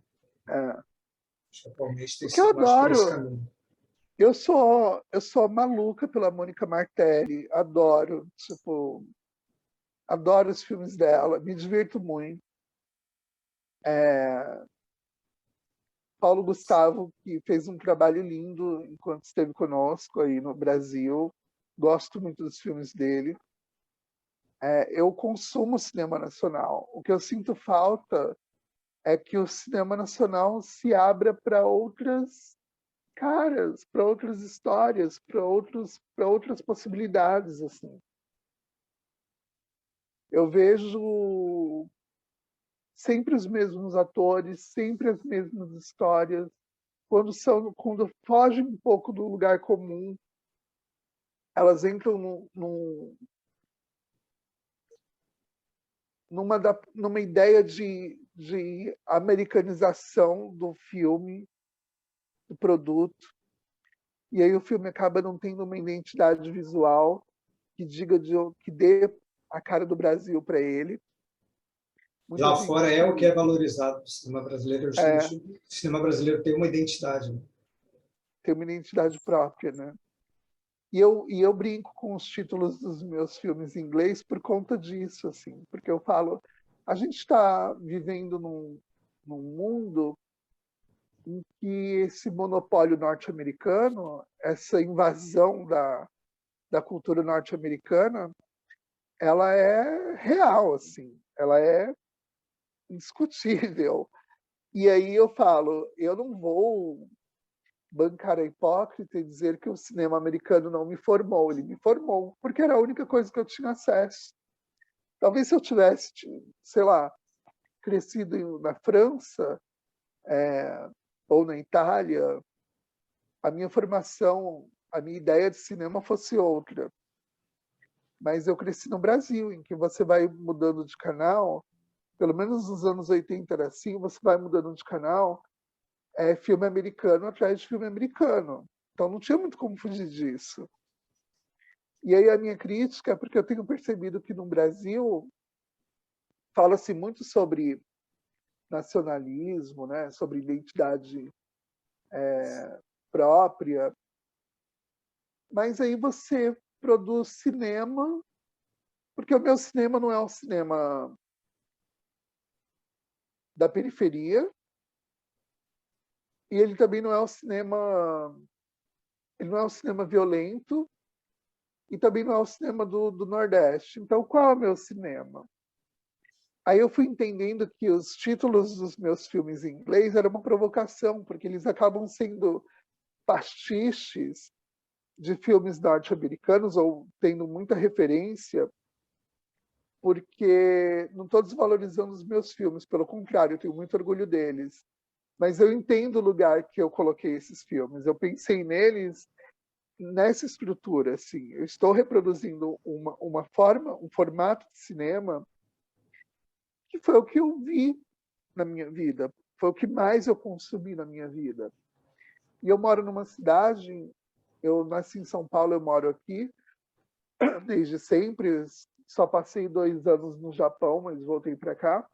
[SPEAKER 3] É.
[SPEAKER 1] Acho que atualmente tem
[SPEAKER 3] Porque eu
[SPEAKER 1] sido mais por esse
[SPEAKER 3] adoro.
[SPEAKER 1] caminho.
[SPEAKER 3] Eu sou maluca pela Mônica Martelli. Adoro. Tipo, adoro os filmes dela. Me divirto muito. É, Paulo Gustavo, que fez um trabalho lindo enquanto esteve conosco aí no Brasil. Gosto muito dos filmes dele. Eu consumo cinema nacional. O que eu sinto falta é que o cinema nacional se abra para outras caras, para outras histórias, para outras possibilidades, assim. Eu vejo sempre os mesmos atores, sempre as mesmas histórias. Quando fogem um pouco do lugar comum, elas entram numa ideia de americanização do filme, do produto, e aí o filme acaba não tendo uma identidade visual que dê a cara do Brasil para ele. Muita
[SPEAKER 1] Lá fora é o que
[SPEAKER 3] gente
[SPEAKER 1] é valorizado no cinema brasileiro,
[SPEAKER 3] é,
[SPEAKER 1] justamente o cinema brasileiro tem uma identidade. Né?
[SPEAKER 3] tem uma identidade própria, né? E eu brinco com os títulos dos meus filmes em inglês por conta disso, assim, porque eu falo, a gente está vivendo num mundo em que esse monopólio norte-americano, essa invasão da cultura norte-americana, ela é real, assim, ela é indiscutível. E aí eu falo, eu não vou bancar a hipócrita e dizer que o cinema americano não me formou. Ele me formou, porque era a única coisa que eu tinha acesso. Talvez se eu tivesse, sei lá, crescido na França ou na Itália, a minha formação, a minha ideia de cinema fosse outra. Mas eu cresci no Brasil, em que você vai mudando de canal, pelo menos nos anos 80 era assim, você vai mudando de canal, filme americano atrás de filme americano. Então não tinha muito como fugir disso. E aí a minha crítica é porque eu tenho percebido que no Brasil fala-se muito sobre nacionalismo, né, sobre identidade própria, mas aí você produz cinema, porque o meu cinema não é um cinema da periferia, e ele também não é um cinema, ele não é um cinema violento, e também não é o cinema do Nordeste. Então, qual é o meu cinema? Aí eu fui entendendo que os títulos dos meus filmes em inglês eram uma provocação, porque eles acabam sendo pastiches de filmes norte-americanos, ou tendo muita referência, porque não estou desvalorizando os meus filmes, pelo contrário, eu tenho muito orgulho deles. Mas eu entendo o lugar que eu coloquei esses filmes. Eu pensei neles nessa estrutura, assim. Eu estou reproduzindo uma forma, um formato de cinema que foi o que eu vi na minha vida, foi o que mais eu consumi na minha vida. E eu moro numa cidade, eu nasci em São Paulo, eu moro aqui desde sempre, só passei 2 anos no Japão, mas voltei para cá,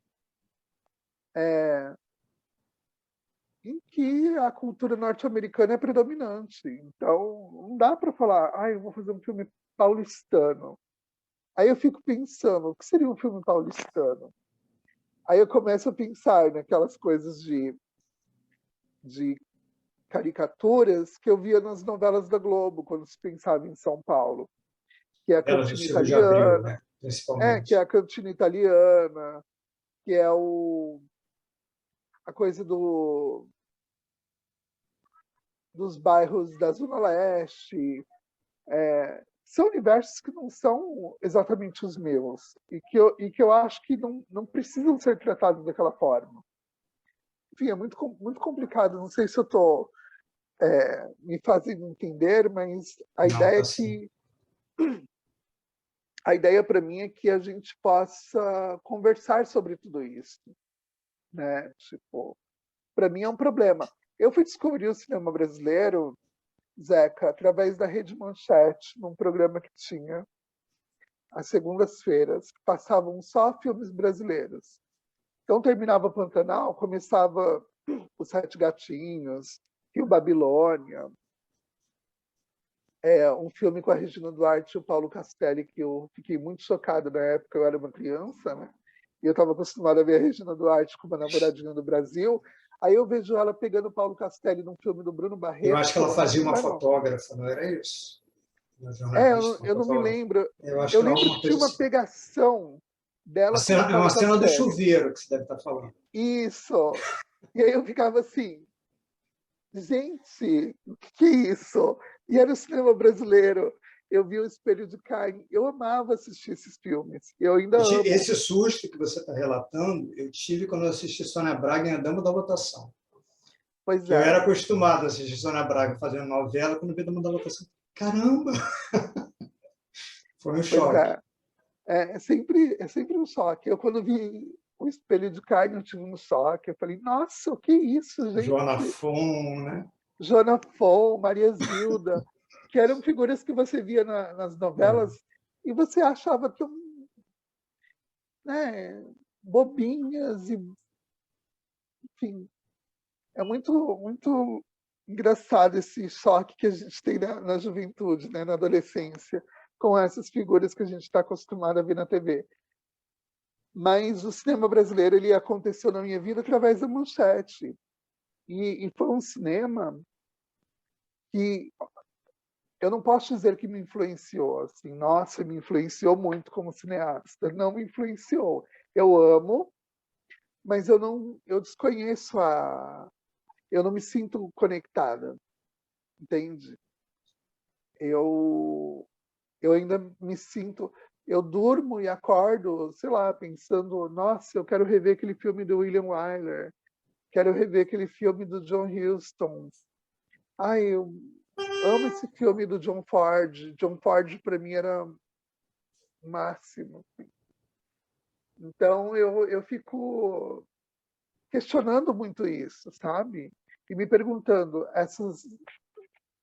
[SPEAKER 3] em que a cultura norte-americana é predominante. Então, não dá para falar, eu vou fazer um filme paulistano. Aí eu fico pensando, o que seria um filme paulistano? Aí eu começo a pensar naquelas coisas de caricaturas que eu via nas novelas da Globo, quando se pensava em São Paulo, que é a
[SPEAKER 1] Elas do
[SPEAKER 3] cantina
[SPEAKER 1] estilo de Abril,
[SPEAKER 3] italiana,
[SPEAKER 1] né?
[SPEAKER 3] que é
[SPEAKER 1] Principalmente.
[SPEAKER 3] a cantina italiana, que é a coisa dos bairros da Zona Leste. São universos que não são exatamente os meus e que eu acho que não precisam ser tratados daquela forma. enfim, é muito complicado. Não sei se eu estou me fazendo entender, mas a
[SPEAKER 1] Não,
[SPEAKER 3] ideia
[SPEAKER 1] tá
[SPEAKER 3] é
[SPEAKER 1] sim.
[SPEAKER 3] que a ideia para mim é que a gente possa conversar sobre tudo isso, né? Tipo, para mim é um problema. Eu fui descobrir o cinema brasileiro, Zeca, através da Rede Manchete, num programa que tinha às segundas-feiras, que passavam só filmes brasileiros. Então terminava Pantanal, começava Os Sete Gatinhos, Rio Babilônia, um filme com a Regina Duarte e o Paulo Castelli, que eu fiquei muito chocado na época, eu era uma criança, né? E eu estava acostumada a ver a Regina Duarte como uma namoradinha do Brasil. Aí eu vejo ela pegando o Paulo Castelli num filme do Bruno
[SPEAKER 1] Eu
[SPEAKER 3] Barreto,
[SPEAKER 1] acho que
[SPEAKER 3] que eu
[SPEAKER 1] ela
[SPEAKER 3] não
[SPEAKER 1] fazia uma
[SPEAKER 3] lembro.
[SPEAKER 1] fotógrafa, não era isso? Uma
[SPEAKER 3] Eu
[SPEAKER 1] jornalista, uma
[SPEAKER 3] eu não me
[SPEAKER 1] fotógrafa.
[SPEAKER 3] lembro.
[SPEAKER 1] Eu acho
[SPEAKER 3] Eu
[SPEAKER 1] que era
[SPEAKER 3] lembro que
[SPEAKER 1] alguma
[SPEAKER 3] tinha
[SPEAKER 1] coisa
[SPEAKER 3] uma
[SPEAKER 1] assim.
[SPEAKER 3] pegação dela com o
[SPEAKER 1] É uma
[SPEAKER 3] Paulo
[SPEAKER 1] cena do
[SPEAKER 3] Castelli.
[SPEAKER 1] chuveiro que você deve estar falando.
[SPEAKER 3] Isso. E aí eu ficava assim, gente, o que é isso? E era o cinema brasileiro. Eu vi o Espelho de Caim. Eu amava assistir esses filmes. Eu ainda amo.
[SPEAKER 1] Esse susto que você está relatando, eu tive quando eu assisti Sônia Braga em A Dama da Lotação.
[SPEAKER 3] Pois
[SPEAKER 1] Que eu era
[SPEAKER 3] é,
[SPEAKER 1] acostumado a assistir Sônia Braga fazendo novela, quando vi A Dama da Lotação. Caramba! Foi um
[SPEAKER 3] pois
[SPEAKER 1] choque.
[SPEAKER 3] é. É sempre um choque. Eu, quando vi o Espelho de Caim, eu tive um choque. Eu falei, nossa, o que é isso,
[SPEAKER 1] Joana
[SPEAKER 3] gente?
[SPEAKER 1] Fon, né?
[SPEAKER 3] Joana Fon, Maria Zilda, que eram figuras que você via nas
[SPEAKER 1] É.
[SPEAKER 3] novelas e você achava tão, né, bobinhas e, enfim, é muito engraçado esse choque que a gente tem na juventude, né, na adolescência, com essas figuras que a gente está acostumado a ver na TV. Mas o cinema brasileiro ele aconteceu na minha vida através da Manchete. E foi um cinema que eu não posso dizer que me influenciou, assim, nossa, me influenciou muito como cineasta. Não me influenciou. Eu amo, mas eu desconheço eu não me sinto conectada, entende? Eu, eu ainda me sinto, eu durmo e acordo, sei lá, pensando, nossa, eu quero rever aquele filme do William Wyler, quero rever aquele filme do John Huston. Ai, eu amo esse filme do John Ford. John Ford para mim era o máximo. Então eu fico questionando muito isso, sabe? E me perguntando, essas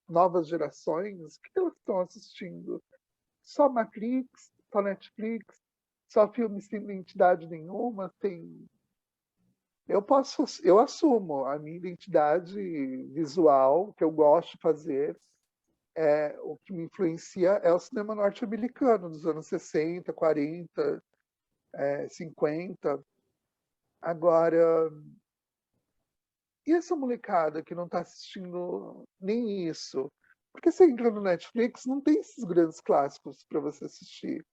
[SPEAKER 3] novas gerações, o que elas estão assistindo? Só Matrix, só Netflix, só filmes sem identidade nenhuma, tem. Eu assumo a minha identidade visual, que eu gosto de fazer. O que me influencia é o cinema norte-americano dos anos 60, 40, 50. Agora, e essa molecada que não está assistindo nem isso? Porque você entra no Netflix, não tem esses grandes clássicos para você assistir.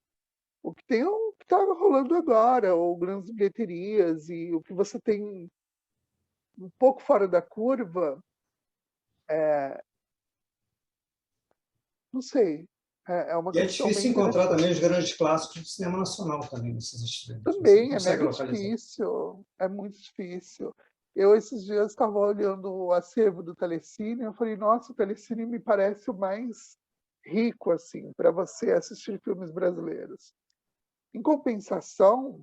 [SPEAKER 3] O que tem é o que está rolando agora, ou grandes bilheterias, e o que você tem um pouco fora da curva, não sei. É uma
[SPEAKER 1] E é
[SPEAKER 3] questão bem
[SPEAKER 1] difícil encontrar
[SPEAKER 3] interessante.
[SPEAKER 1] também os grandes clássicos do cinema nacional também nesses streams. Você não
[SPEAKER 3] Também é
[SPEAKER 1] consegue
[SPEAKER 3] mega
[SPEAKER 1] localizar.
[SPEAKER 3] difícil, é muito difícil. Eu, esses dias, estava olhando o acervo do Telecine, eu falei, nossa, o Telecine me parece o mais rico, assim, para você assistir filmes brasileiros. Em compensação,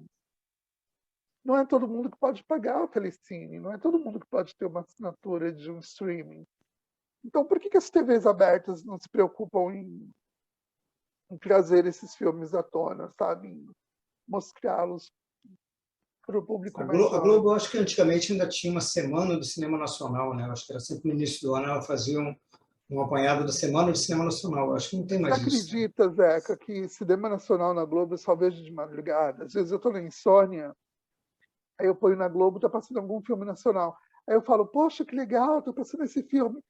[SPEAKER 3] não é todo mundo que pode pagar o Telecine, não é todo mundo que pode ter uma assinatura de um streaming. Então, por que as TVs abertas não se preocupam em trazer esses filmes à tona, sabe? Em mostrá-los para o público mais
[SPEAKER 1] A Globo,
[SPEAKER 3] jovem?
[SPEAKER 1] eu acho que antigamente ainda tinha uma semana do cinema nacional, né? Eu acho que era sempre no início do ano ela fazia um apanhado da semana do cinema nacional. Eu acho que não tem
[SPEAKER 3] Você
[SPEAKER 1] mais isso, né?
[SPEAKER 3] acredita, Zeca, que cinema nacional na Globo eu só vejo de madrugada? Às vezes eu estou na insônia, aí eu ponho na Globo, está passando algum filme nacional. Aí eu falo, poxa, que legal, está passando esse filme.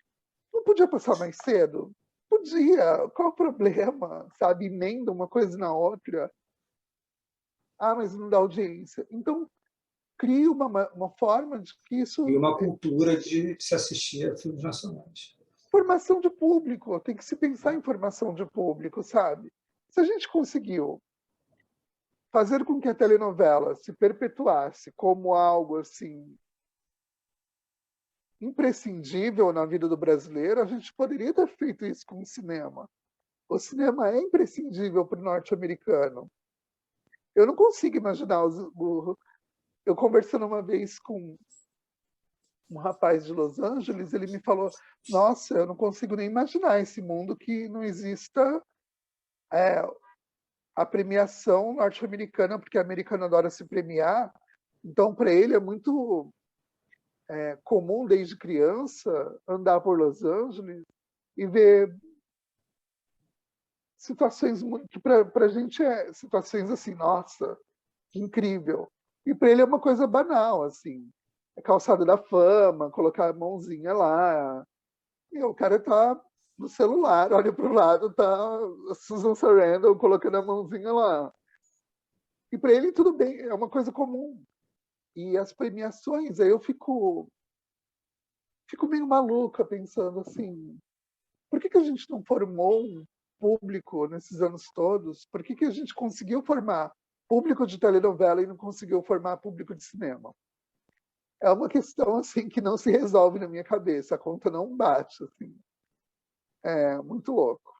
[SPEAKER 3] Não podia passar mais cedo? Podia, qual o problema? Sabe, emenda uma coisa na outra. Ah, mas não dá audiência. Então, cria uma forma de que
[SPEAKER 1] E
[SPEAKER 3] isso
[SPEAKER 1] uma cultura de se assistir a filmes nacionais.
[SPEAKER 3] formação de público, tem que se pensar em formação de público, sabe? Se a gente conseguiu fazer com que a telenovela se perpetuasse como algo assim imprescindível na vida do brasileiro, a gente poderia ter feito isso com o cinema. O cinema é imprescindível para o norte-americano. Eu não consigo imaginar eu conversando uma vez com um rapaz de Los Angeles, ele me falou: nossa, eu não consigo nem imaginar esse mundo que não exista a premiação norte-americana, porque o americano adora se premiar. Então, para ele é muito comum, desde criança, andar por Los Angeles e ver situações que para a gente é situações assim, nossa, que incrível. E para ele é uma coisa banal, assim. É calçada da fama, colocar a mãozinha lá. E o cara tá no celular, olha para o lado, tá a Susan Sarandon colocando a mãozinha lá. E para ele tudo bem, é uma coisa comum. E as premiações, aí eu fico meio maluca pensando assim, por que a gente não formou um público nesses anos todos? Por que a gente conseguiu formar público de telenovela e não conseguiu formar público de cinema? É uma questão assim que não se resolve na minha cabeça, a conta não bate, assim. É muito louco.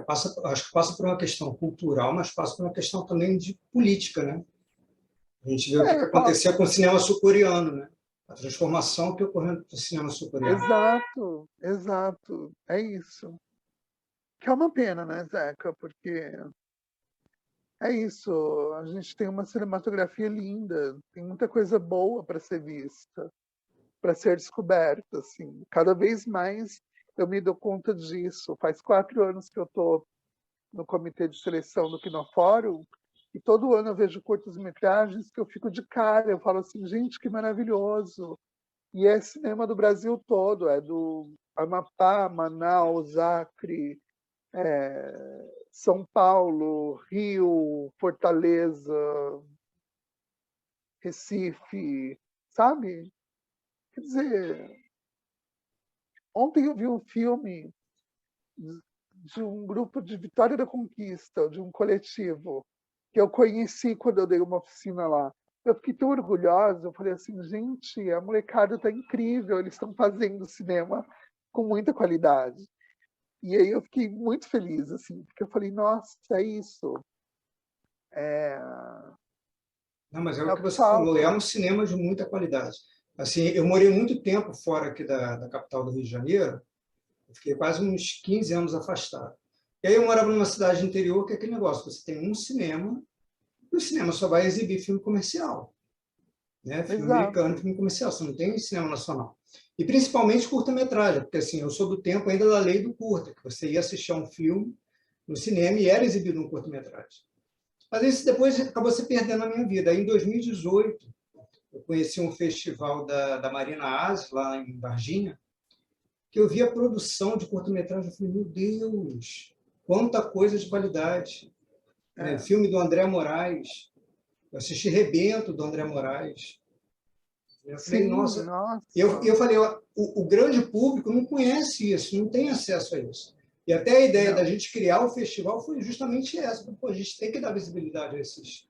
[SPEAKER 1] Acho que passa por uma questão cultural, mas passa por uma questão também de política, né? A gente vê o que aconteceu com o cinema sul-coreano, né? A transformação que ocorreu no cinema sul-coreano.
[SPEAKER 3] Exato, exato. É isso. Que é uma pena, né, Zeca? Porque é isso. A gente tem uma cinematografia linda, tem muita coisa boa para ser vista, para ser descoberta, assim. Cada vez mais eu me dou conta disso. Faz 4 anos que eu estou no comitê de seleção do Kinofórum, e todo ano eu vejo curtas-metragens que eu fico de cara. Eu falo assim, gente, que maravilhoso. E é cinema do Brasil todo, é do Amapá, Manaus, Acre, São Paulo, Rio, Fortaleza, Recife, sabe? Quer dizer, ontem eu vi um filme de um grupo de Vitória da Conquista, de um coletivo, que eu conheci quando eu dei uma oficina lá. Eu fiquei tão orgulhosa, eu falei assim, gente, a molecada está incrível, eles estão fazendo cinema com muita qualidade. E aí eu fiquei muito feliz, assim, porque eu falei, nossa, é isso.
[SPEAKER 1] Não, mas é
[SPEAKER 3] É
[SPEAKER 1] o
[SPEAKER 3] o
[SPEAKER 1] que
[SPEAKER 3] que
[SPEAKER 1] você falou, é
[SPEAKER 3] falta.
[SPEAKER 1] um cinema de muita qualidade. Assim, eu morei muito tempo fora aqui da capital do Rio de Janeiro, eu fiquei quase uns 15 anos afastado. E aí eu morava numa cidade interior que é aquele negócio, você tem um cinema, e o cinema só vai exibir filme comercial, né? Filme americano,
[SPEAKER 3] Exato.
[SPEAKER 1] filme comercial, você não tem cinema nacional. E principalmente curta-metragem, porque assim, eu sou do tempo ainda da lei do curta, que você ia assistir a um filme no cinema e era exibido um curta-metragem. Mas isso depois acabou se perdendo na minha vida. Aí, em 2018, eu conheci um festival da Marina Aze, lá em Varginha, que eu vi a produção de curta-metragem. Eu falei, meu Deus, quanta coisa de qualidade. Né?
[SPEAKER 3] É.
[SPEAKER 1] Filme do André Moraes. Eu assisti Rebento, do André Moraes. Eu falei,
[SPEAKER 3] Sim,
[SPEAKER 1] nossa. Eu
[SPEAKER 3] nossa.
[SPEAKER 1] falei, o grande público não conhece isso, não tem acesso a isso. E até a ideia da
[SPEAKER 3] Não.
[SPEAKER 1] gente criar o festival foi justamente essa. Pô, a gente tem que dar visibilidade a esses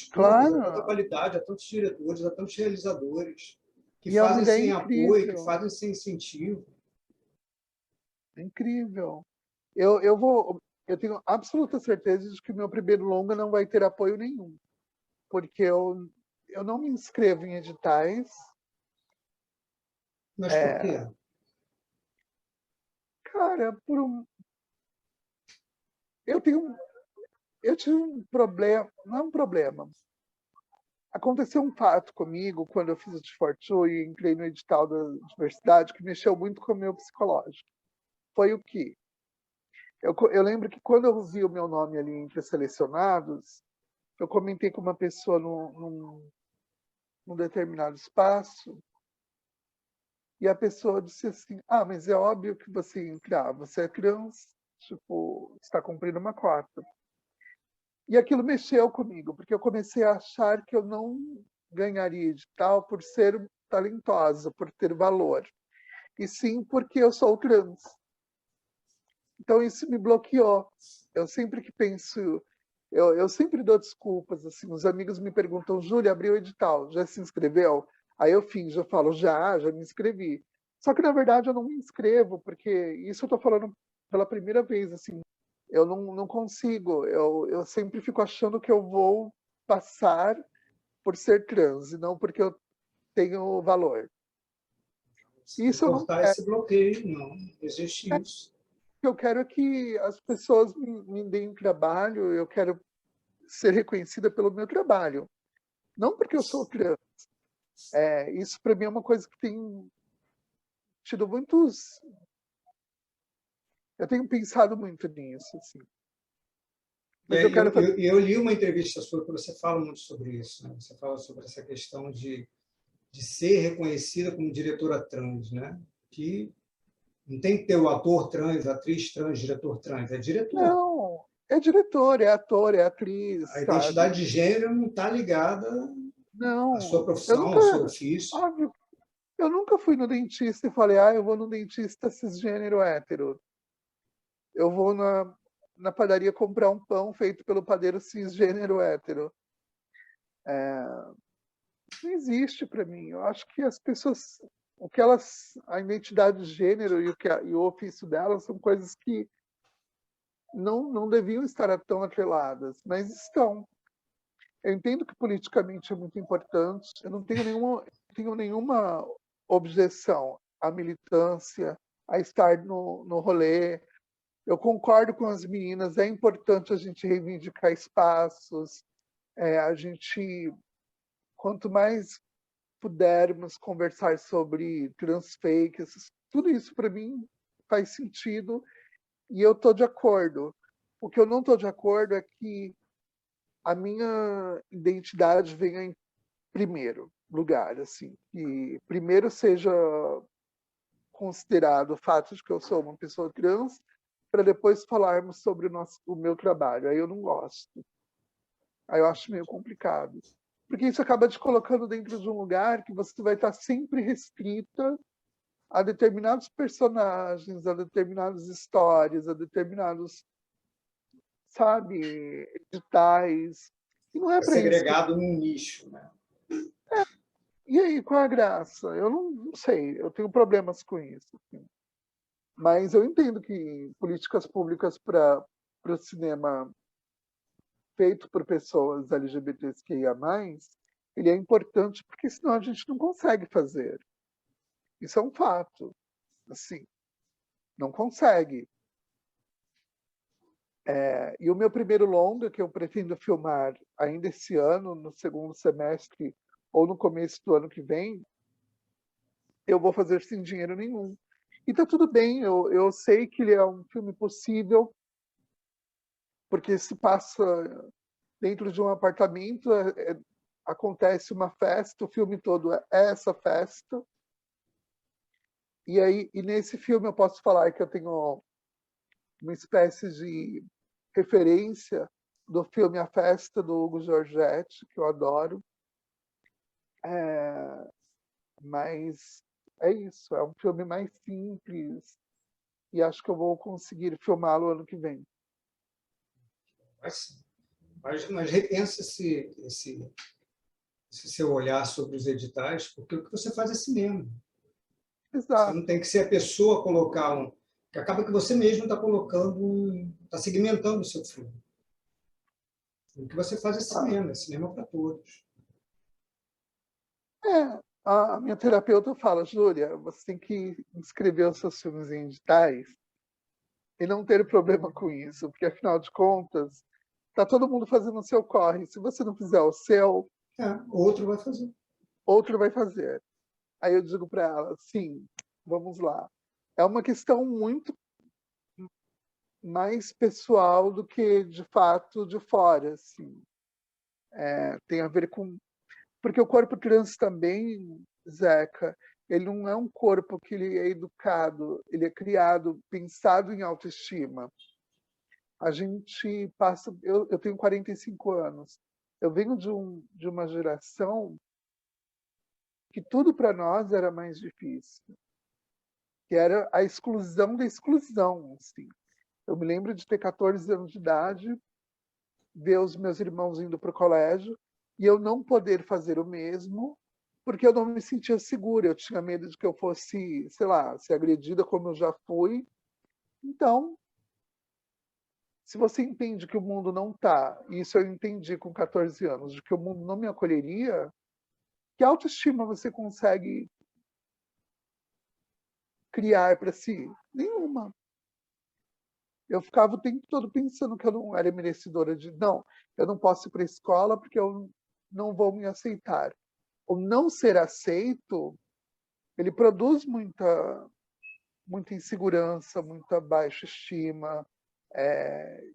[SPEAKER 1] curtas, a tanta
[SPEAKER 3] Claro.
[SPEAKER 1] qualidade, a tantos diretores, a tantos realizadores, que
[SPEAKER 3] E é uma
[SPEAKER 1] fazem
[SPEAKER 3] ideia
[SPEAKER 1] sem apoio, que
[SPEAKER 3] incrível.
[SPEAKER 1] fazem sem incentivo.
[SPEAKER 3] É incrível. Eu tenho absoluta certeza de que o meu primeiro longa não vai ter apoio nenhum. Porque eu não me inscrevo em editais.
[SPEAKER 1] Mas por quê?
[SPEAKER 3] Cara, eu tenho, eu tive um problema, não é um problema. Aconteceu um fato comigo quando eu fiz o de Fortune e entrei no edital da universidade que mexeu muito com o meu psicológico. Foi o que? Eu lembro que quando eu vi o meu nome ali entre os selecionados, eu comentei com uma pessoa num determinado espaço, e a pessoa disse assim, mas é óbvio que você ia entrar, você é trans, tipo, está cumprindo uma cota. E aquilo mexeu comigo, porque eu comecei a achar que eu não ganharia edital por ser talentosa, por ter valor, e sim porque eu sou trans. Então isso me bloqueou. Eu sempre que penso, eu sempre dou desculpas, assim, os amigos me perguntam, Júlia, abriu o edital, já se inscreveu? Aí eu finjo, eu falo, já me inscrevi. Só que, na verdade, eu não me inscrevo, porque isso eu estou falando pela primeira vez, assim, eu não consigo, eu sempre fico achando que eu vou passar por ser trans, e não porque eu tenho valor.
[SPEAKER 1] Você tem que
[SPEAKER 3] Isso eu não
[SPEAKER 1] cortar
[SPEAKER 3] quero.
[SPEAKER 1] esse bloqueio, não existe isso.
[SPEAKER 3] O que eu quero é que as pessoas me deem trabalho, eu quero ser reconhecida pelo meu trabalho. Não porque eu sou trans. Isso para mim é uma coisa que tem tido muitos. Eu tenho pensado muito nisso, assim. Mas eu quero fazer.
[SPEAKER 1] Eu li uma entrevista sua que você fala muito sobre isso, né? Você fala sobre essa questão de ser reconhecida como diretora trans, né? Que não tem que ter o ator trans, atriz trans, diretor trans, é diretor.
[SPEAKER 3] Não, é diretor, é ator, é atriz,
[SPEAKER 1] A
[SPEAKER 3] sabe?
[SPEAKER 1] identidade de gênero não está ligada à sua
[SPEAKER 3] Não, eu
[SPEAKER 1] profissão,
[SPEAKER 3] nunca.
[SPEAKER 1] ao seu ofício.
[SPEAKER 3] Óbvio, eu nunca fui no dentista e falei, eu vou no dentista cisgênero hétero. Eu vou na padaria comprar um pão feito pelo padeiro cisgênero hétero. Não existe para mim. Eu acho que as pessoas, a identidade de gênero e o ofício delas são coisas que não deviam estar tão atreladas, mas estão. Eu entendo que politicamente é muito importante. Eu não tenho nenhuma objeção à militância, a estar no rolê. Eu concordo com as meninas. É importante a gente reivindicar espaços. A gente, quanto mais pudermos conversar sobre transfakes, tudo isso para mim faz sentido e eu estou de acordo. O que eu não estou de acordo é que a minha identidade venha em primeiro lugar, assim, que primeiro seja considerado o fato de que eu sou uma pessoa trans, para depois falarmos sobre o meu trabalho. Aí eu não gosto. Aí eu acho meio complicado. Porque isso acaba te colocando dentro de um lugar que você vai estar sempre restrita a determinados personagens, a determinadas histórias, a determinados, sabe, editais. E não é
[SPEAKER 1] Está
[SPEAKER 3] para isso que.
[SPEAKER 1] segregado num nicho, né?
[SPEAKER 3] E aí, qual é a graça? Eu não sei, eu tenho problemas com isso. Assim. Mas eu entendo que políticas públicas para o cinema feito por pessoas LGBTQIA+, ele é importante porque senão a gente não consegue fazer. Isso é um fato. Assim, não consegue. E o meu primeiro longa, que eu pretendo filmar ainda esse ano, no segundo semestre ou no começo do ano que vem, eu vou fazer sem dinheiro nenhum. E tá tudo bem, eu sei que ele é um filme possível, porque se passa dentro de um apartamento, acontece uma festa, o filme todo é essa festa. E nesse filme eu posso falar que eu tenho uma espécie de referência do filme A Festa, do Hugo Giorgetti, que eu adoro. Mas é isso, é um filme mais simples e acho que eu vou conseguir filmá-lo ano que vem.
[SPEAKER 1] Mas repensa esse seu olhar sobre os editais, porque o que você faz é cinema. Você não
[SPEAKER 3] Exato.
[SPEAKER 1] tem que ser a pessoa a colocar um... Que acaba que você mesmo está colocando, está segmentando o seu filme. O que você faz é cinema para todos.
[SPEAKER 3] A minha terapeuta fala, Júlia, você tem que inscrever os seus filmes em editais e não ter problema com isso, porque afinal de contas, tá todo mundo fazendo o seu corre. Se você não fizer o seu,
[SPEAKER 1] Outro vai fazer.
[SPEAKER 3] outro vai fazer. Aí eu digo para ela, sim, vamos lá. É uma questão muito mais pessoal do que, de fato, de fora. Assim. Tem a ver com... Porque o corpo trans também, Zeca, ele não é um corpo que ele é educado, ele é criado, pensado em autoestima. A gente passa... Eu tenho 45 anos. Eu venho de uma geração que tudo para nós era mais difícil. Que era a exclusão da exclusão. Assim. Eu me lembro de ter 14 anos de idade, ver os meus irmãos indo para o colégio e eu não poder fazer o mesmo porque eu não me sentia segura, eu tinha medo de que eu fosse, sei lá, ser agredida como eu já fui. Então, se você entende que o mundo não está, e isso eu entendi com 14 anos, de que o mundo não me acolheria, que autoestima você consegue criar para si? Nenhuma. Eu ficava o tempo todo pensando que eu não era merecedora de, não, eu não posso ir para a escola porque eu não vou me aceitar. O não ser aceito, ele produz muita insegurança, muita baixa estima.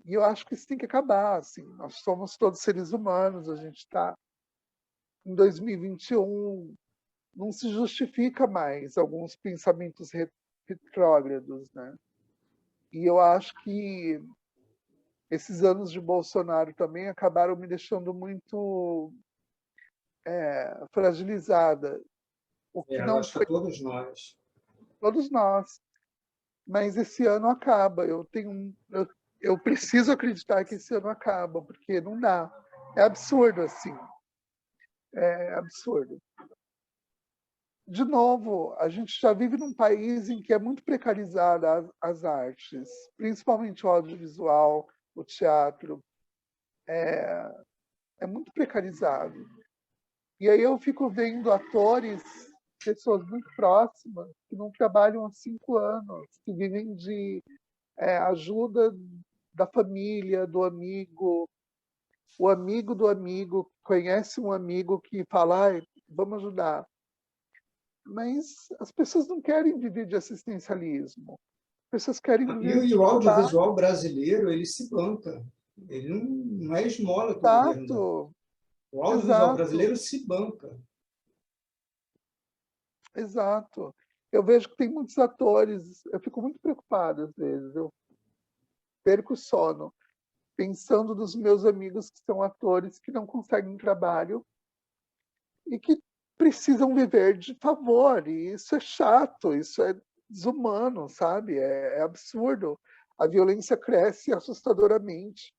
[SPEAKER 3] E eu acho que isso tem que acabar. Assim, nós somos todos seres humanos, a gente está em 2021, não se justifica mais alguns pensamentos retrógrados, né? E eu acho que esses anos de Bolsonaro também acabaram me deixando muito fragilizada, o que
[SPEAKER 1] Eu
[SPEAKER 3] não
[SPEAKER 1] acho
[SPEAKER 3] foi
[SPEAKER 1] que todos nós.
[SPEAKER 3] todos nós. Mas esse ano acaba. Eu preciso acreditar que esse ano acaba, porque não dá. É absurdo, assim. É absurdo. De novo, a gente já vive num país em que é muito precarizada as artes, principalmente o audiovisual, o teatro. É muito precarizado. E aí eu fico vendo atores, pessoas muito próximas, que não trabalham há 5 anos, que vivem de ajuda da família, do amigo, o amigo do amigo conhece um amigo que fala, "Ai, vamos ajudar." Mas as pessoas não querem viver de assistencialismo. As pessoas querem viver
[SPEAKER 1] E
[SPEAKER 3] de
[SPEAKER 1] o
[SPEAKER 3] trabalho.
[SPEAKER 1] audiovisual brasileiro, ele se banca. Ele não é esmola que o governo dá.
[SPEAKER 3] Exato,
[SPEAKER 1] O audiovisual
[SPEAKER 3] exato,
[SPEAKER 1] brasileiro se banca.
[SPEAKER 3] exato. Eu vejo que tem muitos atores, eu fico muito preocupada às vezes, eu perco o sono, pensando nos meus amigos que são atores que não conseguem trabalho e que precisam viver de favor. E isso é chato, isso é desumano, sabe? É absurdo. A violência cresce assustadoramente.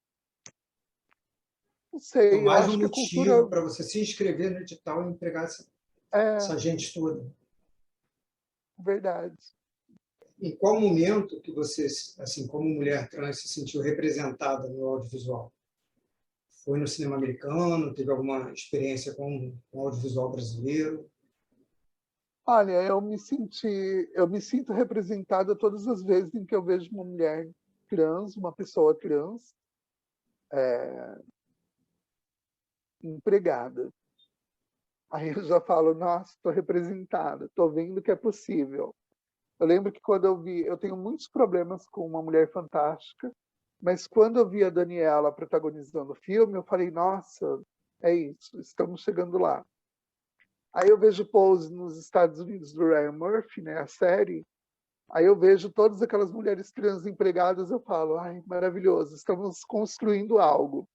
[SPEAKER 3] Não
[SPEAKER 1] Então,
[SPEAKER 3] sei, eu
[SPEAKER 1] mais um
[SPEAKER 3] acho que a
[SPEAKER 1] motivo
[SPEAKER 3] cultura
[SPEAKER 1] para você se inscrever no edital e empregar
[SPEAKER 3] é
[SPEAKER 1] essa gente toda.
[SPEAKER 3] verdade.
[SPEAKER 1] Em qual momento que você, assim, como mulher trans, se sentiu representada no audiovisual? Foi no cinema americano? Teve alguma experiência com audiovisual brasileiro?
[SPEAKER 3] Olha, eu me sinto representada todas as vezes em que eu vejo uma mulher trans, uma pessoa trans, empregada. Aí eu já falo, nossa, estou representada, estou vendo que é possível. Eu lembro que quando eu vi, eu tenho muitos problemas com Uma Mulher Fantástica, mas quando eu vi a Daniela protagonizando o filme, eu falei, nossa, é isso, estamos chegando lá. Aí eu vejo Pose nos Estados Unidos do Ryan Murphy, né, a série, aí eu vejo todas aquelas mulheres trans empregadas, eu falo, ai, maravilhoso, estamos construindo algo.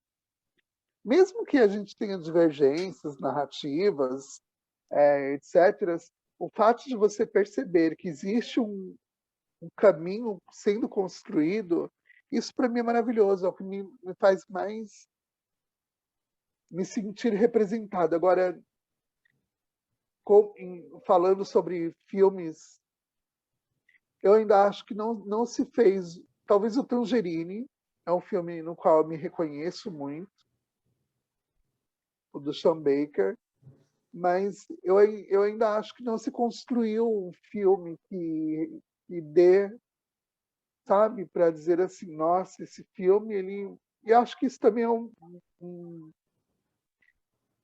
[SPEAKER 3] Mesmo que a gente tenha divergências narrativas, etc., o fato de você perceber que existe um caminho sendo construído, isso para mim é maravilhoso, é o que me faz mais me sentir representado. Agora, falando sobre filmes, eu ainda acho que não se fez. Talvez o Tangerine é um filme no qual eu me reconheço muito, o do Sean Baker, mas eu ainda acho que não se construiu um filme que dê, sabe, para dizer assim, nossa, esse filme, ele... E acho que isso também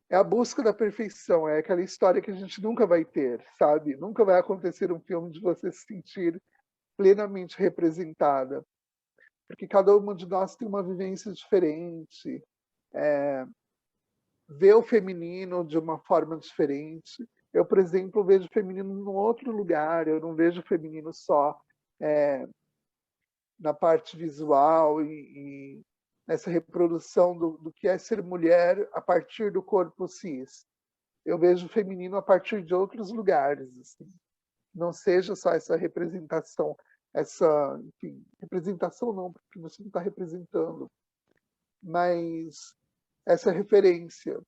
[SPEAKER 3] é a busca da perfeição, é aquela história que a gente nunca vai ter, sabe? Nunca vai acontecer um filme de você se sentir plenamente representada, porque cada uma de nós tem uma vivência diferente, vê o feminino de uma forma diferente. Eu, por exemplo, vejo o feminino num outro lugar, eu não vejo o feminino só na parte visual e nessa reprodução do que é ser mulher a partir do corpo cis. Eu vejo o feminino a partir de outros lugares, assim. Não seja só essa representação, enfim, representação não, porque você não está representando, mas essa referência.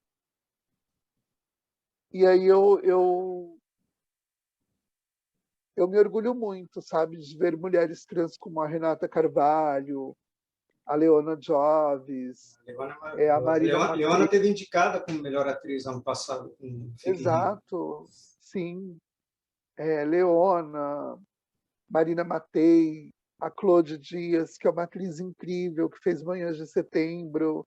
[SPEAKER 3] E aí eu me orgulho muito, sabe, de ver mulheres trans como a Renata Carvalho, a Leona Joves,
[SPEAKER 1] Leona é
[SPEAKER 3] a
[SPEAKER 1] maravilhosa.
[SPEAKER 3] Marina
[SPEAKER 1] Leona
[SPEAKER 3] Macri.
[SPEAKER 1] teve indicada como melhor atriz ano passado com Fique Rio.
[SPEAKER 3] Exato, sim. Leona, Marina Matei, a Claude Dias, que é uma atriz incrível, que fez Manhãs de Setembro.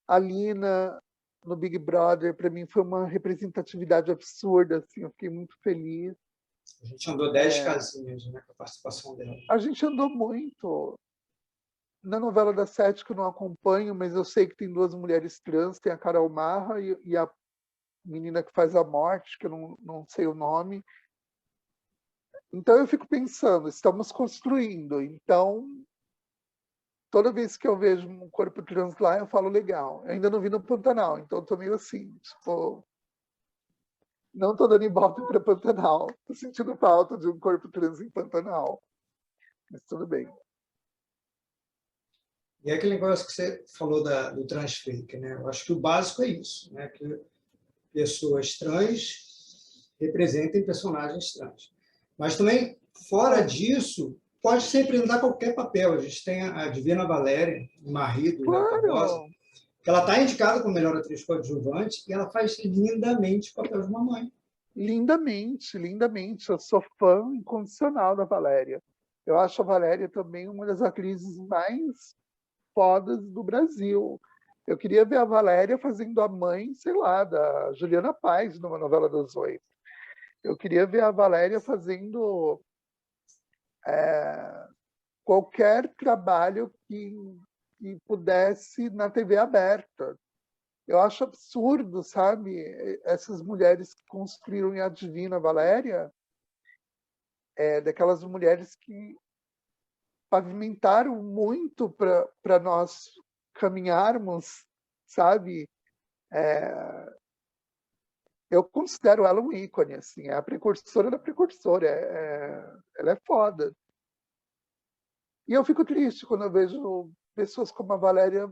[SPEAKER 3] A Lina, no Big Brother, para mim foi uma representatividade absurda, assim, eu fiquei muito feliz.
[SPEAKER 1] A gente andou 10 casinhas, né, com a participação dela.
[SPEAKER 3] A gente andou muito. Na novela das Sete, que eu não acompanho, mas eu sei que tem duas mulheres trans, tem a Carol Marra e a menina que faz a Morte, que eu não sei o nome. Então eu fico pensando, estamos construindo. Então, toda vez que eu vejo um corpo trans lá, eu falo legal. Eu ainda não vi no Pantanal, então eu tô meio assim, tipo, não tô dando ibope para Pantanal. Tô sentindo falta de um corpo trans em Pantanal. Mas tudo bem.
[SPEAKER 1] E é aquele negócio que você falou do transfake, né? Eu acho que o básico é isso, né? Que pessoas trans representem personagens trans. Mas também, fora disso, pode se representar qualquer papel. A gente tem a Divina Valéria, Marie, do Léo Barbosa,
[SPEAKER 3] Claro,
[SPEAKER 1] que ela está indicada como melhor atriz coadjuvante e ela faz lindamente o papel de uma mãe.
[SPEAKER 3] lindamente, lindamente. Eu sou fã incondicional da Valéria. Eu acho a Valéria também uma das atrizes mais fodas do Brasil. Eu queria ver a Valéria fazendo a mãe, sei lá, da Juliana Paz, numa novela das 8. Eu queria ver a Valéria fazendo qualquer trabalho que pudesse na TV aberta. Eu acho absurdo, sabe? Essas mulheres que construíram a Divina Valéria, daquelas mulheres que pavimentaram muito para nós caminharmos, sabe? Eu considero ela um ícone, assim, é a precursora da precursora, ela é foda. E eu fico triste quando eu vejo pessoas como a Valéria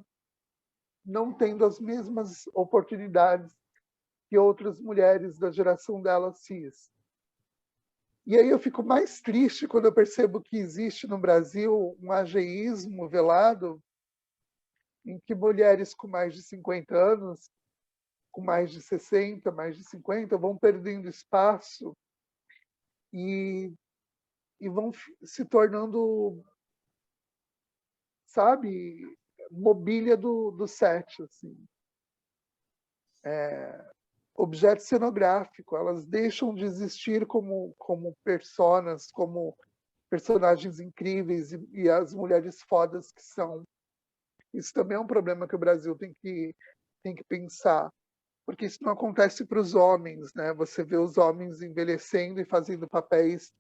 [SPEAKER 3] não tendo as mesmas oportunidades que outras mulheres da geração dela cis. E aí eu fico mais triste quando eu percebo que existe no Brasil um ageísmo velado em que mulheres com mais de 50 anos, com mais de 60, mais de 50, vão perdendo espaço e, e vão se tornando, sabe, mobília do set, assim. Objeto cenográfico, elas deixam de existir como personas, como personagens incríveis e as mulheres fodas que são. Isso também é um problema que o Brasil tem que pensar, porque isso não acontece para os homens, né? Você vê os homens envelhecendo e fazendo papéis,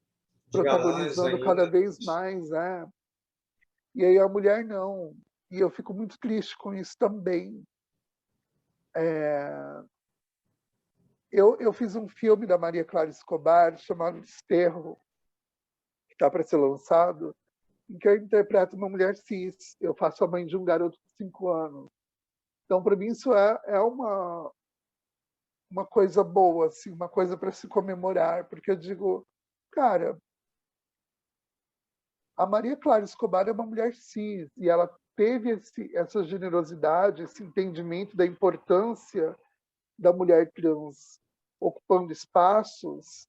[SPEAKER 1] De galãs
[SPEAKER 3] protagonizando cada
[SPEAKER 1] ainda.
[SPEAKER 3] vez mais, né? E aí a mulher não. E eu fico muito triste com isso também. Eu fiz um filme da Maria Clara Escobar chamado Desterro, que está para ser lançado, em que eu interpreto uma mulher cis. Eu faço a mãe de um garoto de 5 anos. Então, para mim, isso é uma coisa boa, assim, uma coisa para se comemorar, porque eu digo, cara, a Maria Clara Escobar é uma mulher cis e ela teve essa generosidade, esse entendimento da importância da mulher trans ocupando espaços,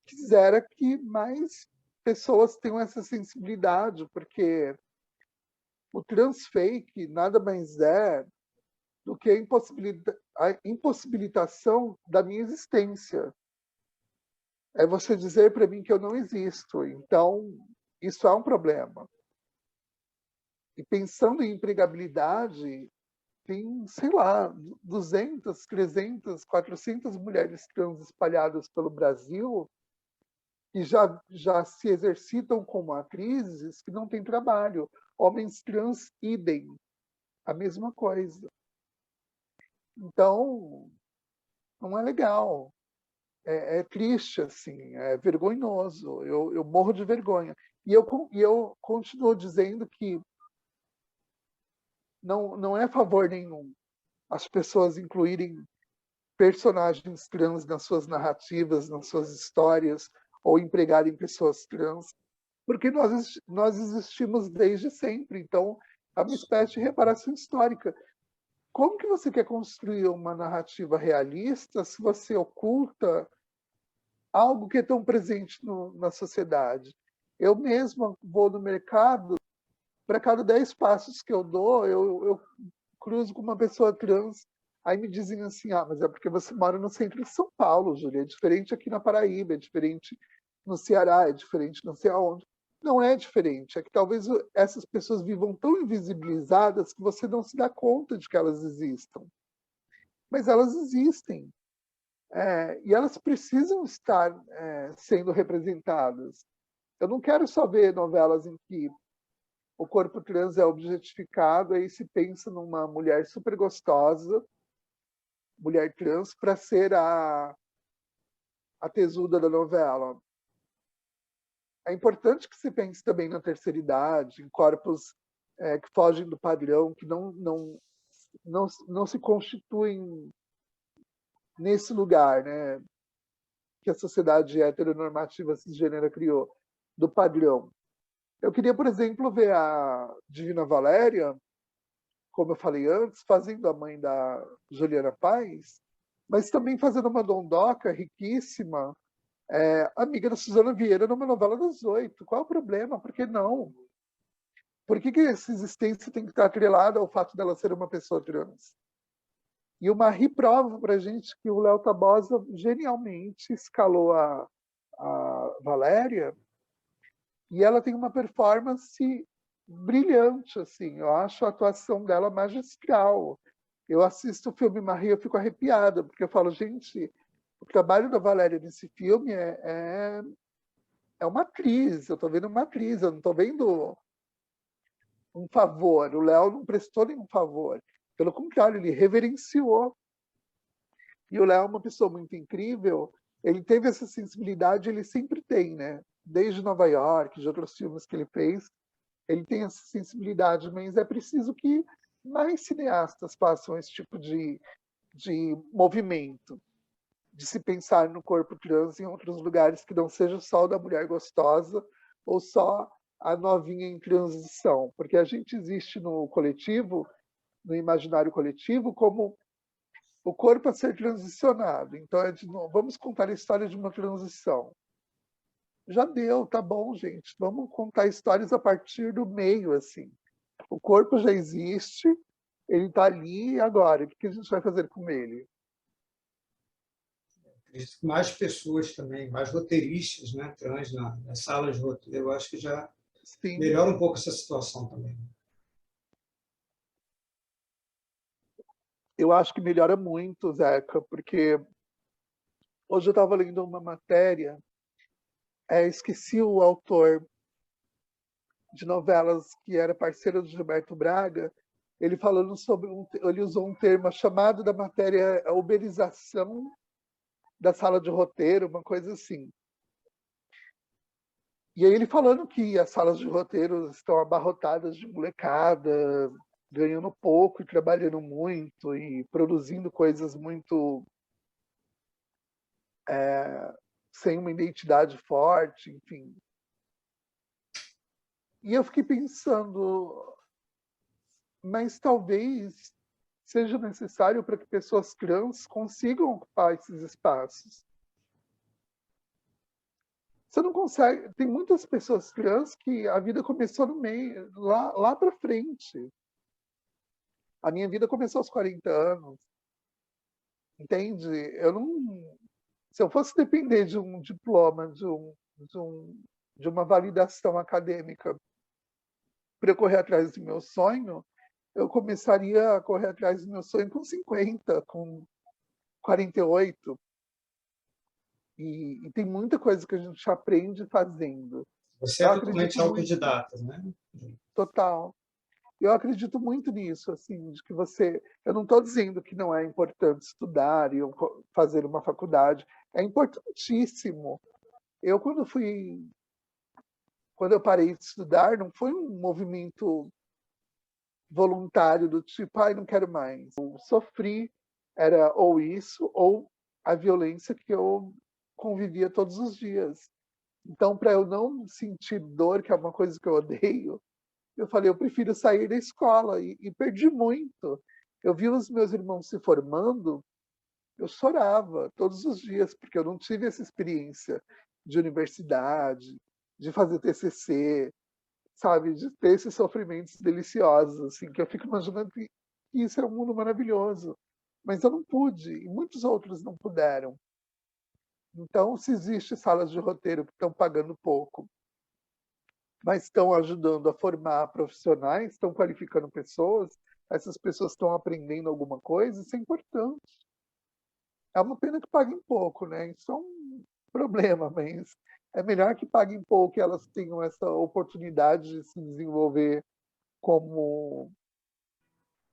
[SPEAKER 3] quisera que mais pessoas tenham essa sensibilidade, porque o transfake nada mais é do que a impossibilitação da minha existência. É você dizer para mim que eu não existo. Então, isso é um problema. E pensando em empregabilidade, tem, sei lá, 200, 300, 400 mulheres trans espalhadas pelo Brasil que já se exercitam como atrizes que não têm trabalho. Homens trans, idem, a mesma coisa. Então, não é legal. É triste, assim, é vergonhoso. Eu morro de vergonha. E eu continuo dizendo que não é favor nenhum as pessoas incluírem personagens trans nas suas narrativas, nas suas histórias, ou empregarem pessoas trans, porque nós existimos desde sempre, então é uma espécie de reparação histórica. Como que você quer construir uma narrativa realista se você oculta algo que é tão presente na sociedade? Eu mesma vou no mercado, para cada 10 passos que eu dou, eu cruzo com uma pessoa trans, aí me dizem assim, mas é porque você mora no centro de São Paulo, Júlia, é diferente aqui na Paraíba, é diferente no Ceará, é diferente não sei aonde. Não é diferente, é que talvez essas pessoas vivam tão invisibilizadas que você não se dá conta de que elas existam. Mas elas existem. E elas precisam estar sendo representadas. Eu não quero só ver novelas em que o corpo trans é objetificado, aí se pensa numa mulher super gostosa, mulher trans, para ser a tesuda da novela. É importante que se pense também na terceira idade, em corpos que fogem do padrão, que não se constituem nesse lugar, né, que a sociedade heteronormativa cisgênera criou, do padrão. Eu queria, por exemplo, ver a Divina Valéria, como eu falei antes, fazendo a mãe da Juliana Paz, mas também fazendo uma dondoca riquíssima, amiga da Suzana Vieira numa novela das 8. Qual é o problema? Por que não? Por que essa existência tem que estar atrelada ao fato dela ser uma pessoa trans? E o Marie prova para a gente que o Léo Tabosa genialmente escalou a Valéria, e ela tem uma performance brilhante, assim. Eu acho a atuação dela magistral. Eu assisto o filme Marie e eu fico arrepiada, porque eu falo, gente, o trabalho da Valéria nesse filme é uma atriz. Eu estou vendo uma atriz, eu não estou vendo um favor. O Léo não prestou nenhum favor. Pelo contrário, ele reverenciou. E o Léo é uma pessoa muito incrível. Ele teve essa sensibilidade, ele sempre tem, né? Desde Nova York, de outros filmes que ele fez, ele tem essa sensibilidade, mas é preciso que mais cineastas façam esse tipo de movimento, de se pensar no corpo trans em outros lugares que não seja só o da mulher gostosa ou só a novinha em transição, porque a gente existe no coletivo, no imaginário coletivo, como o corpo a ser transicionado. Então, vamos contar a história de uma transição. Já deu, tá bom, gente. Vamos contar histórias a partir do meio, assim. O corpo já existe, ele está ali, e agora? O que a gente vai fazer com ele?
[SPEAKER 1] Acredito que mais pessoas também, mais roteiristas, né, trans nas salas de roteiro, eu acho que já
[SPEAKER 3] Sim.
[SPEAKER 1] melhora um pouco essa situação também.
[SPEAKER 3] Eu acho que melhora muito, Zeca, porque hoje eu estava lendo uma matéria, esqueci o autor de novelas que era parceiro do Gilberto Braga, ele falando sobre ele usou um termo chamado da matéria a uberização da sala de roteiro, uma coisa assim. E aí ele falando que as salas de roteiro estão abarrotadas de molecada, ganhando pouco e trabalhando muito e produzindo coisas muito sem uma identidade forte, enfim. E eu fiquei pensando, mas talvez seja necessário para que pessoas trans consigam ocupar esses espaços. Você não consegue. Tem muitas pessoas trans que a vida começou no meio, lá para frente. A minha vida começou aos 40 anos. Entende? Se eu fosse depender de um diploma, de uma validação acadêmica para eu correr atrás do meu sonho, eu começaria a correr atrás do meu sonho com 50, com 48. E tem muita coisa que a gente aprende fazendo.
[SPEAKER 1] Você é totalmente autodidata, né?
[SPEAKER 3] Total. Eu acredito muito nisso, assim, de que eu não estou dizendo que não é importante estudar e fazer uma faculdade. É importantíssimo. Quando eu parei de estudar, não foi um movimento voluntário do tipo, não quero mais. Eu sofri Era ou isso, ou a violência que eu convivia todos os dias. Então, para eu não sentir dor, que é uma coisa que eu odeio, eu falei, eu prefiro sair da escola, e perdi muito. Eu vi os meus irmãos se formando, eu chorava todos os dias, porque eu não tive essa experiência de universidade, de fazer TCC, sabe, de ter esses sofrimentos deliciosos, assim, que eu fico imaginando que isso é um mundo maravilhoso. Mas eu não pude, e muitos outros não puderam. Então, se existe salas de roteiro que estão pagando pouco, mas estão ajudando a formar profissionais, estão qualificando pessoas, essas pessoas estão aprendendo alguma coisa, isso é importante. É uma pena que paguem pouco, né? Isso é um problema, mas é melhor que paguem pouco e elas tenham essa oportunidade de se desenvolver como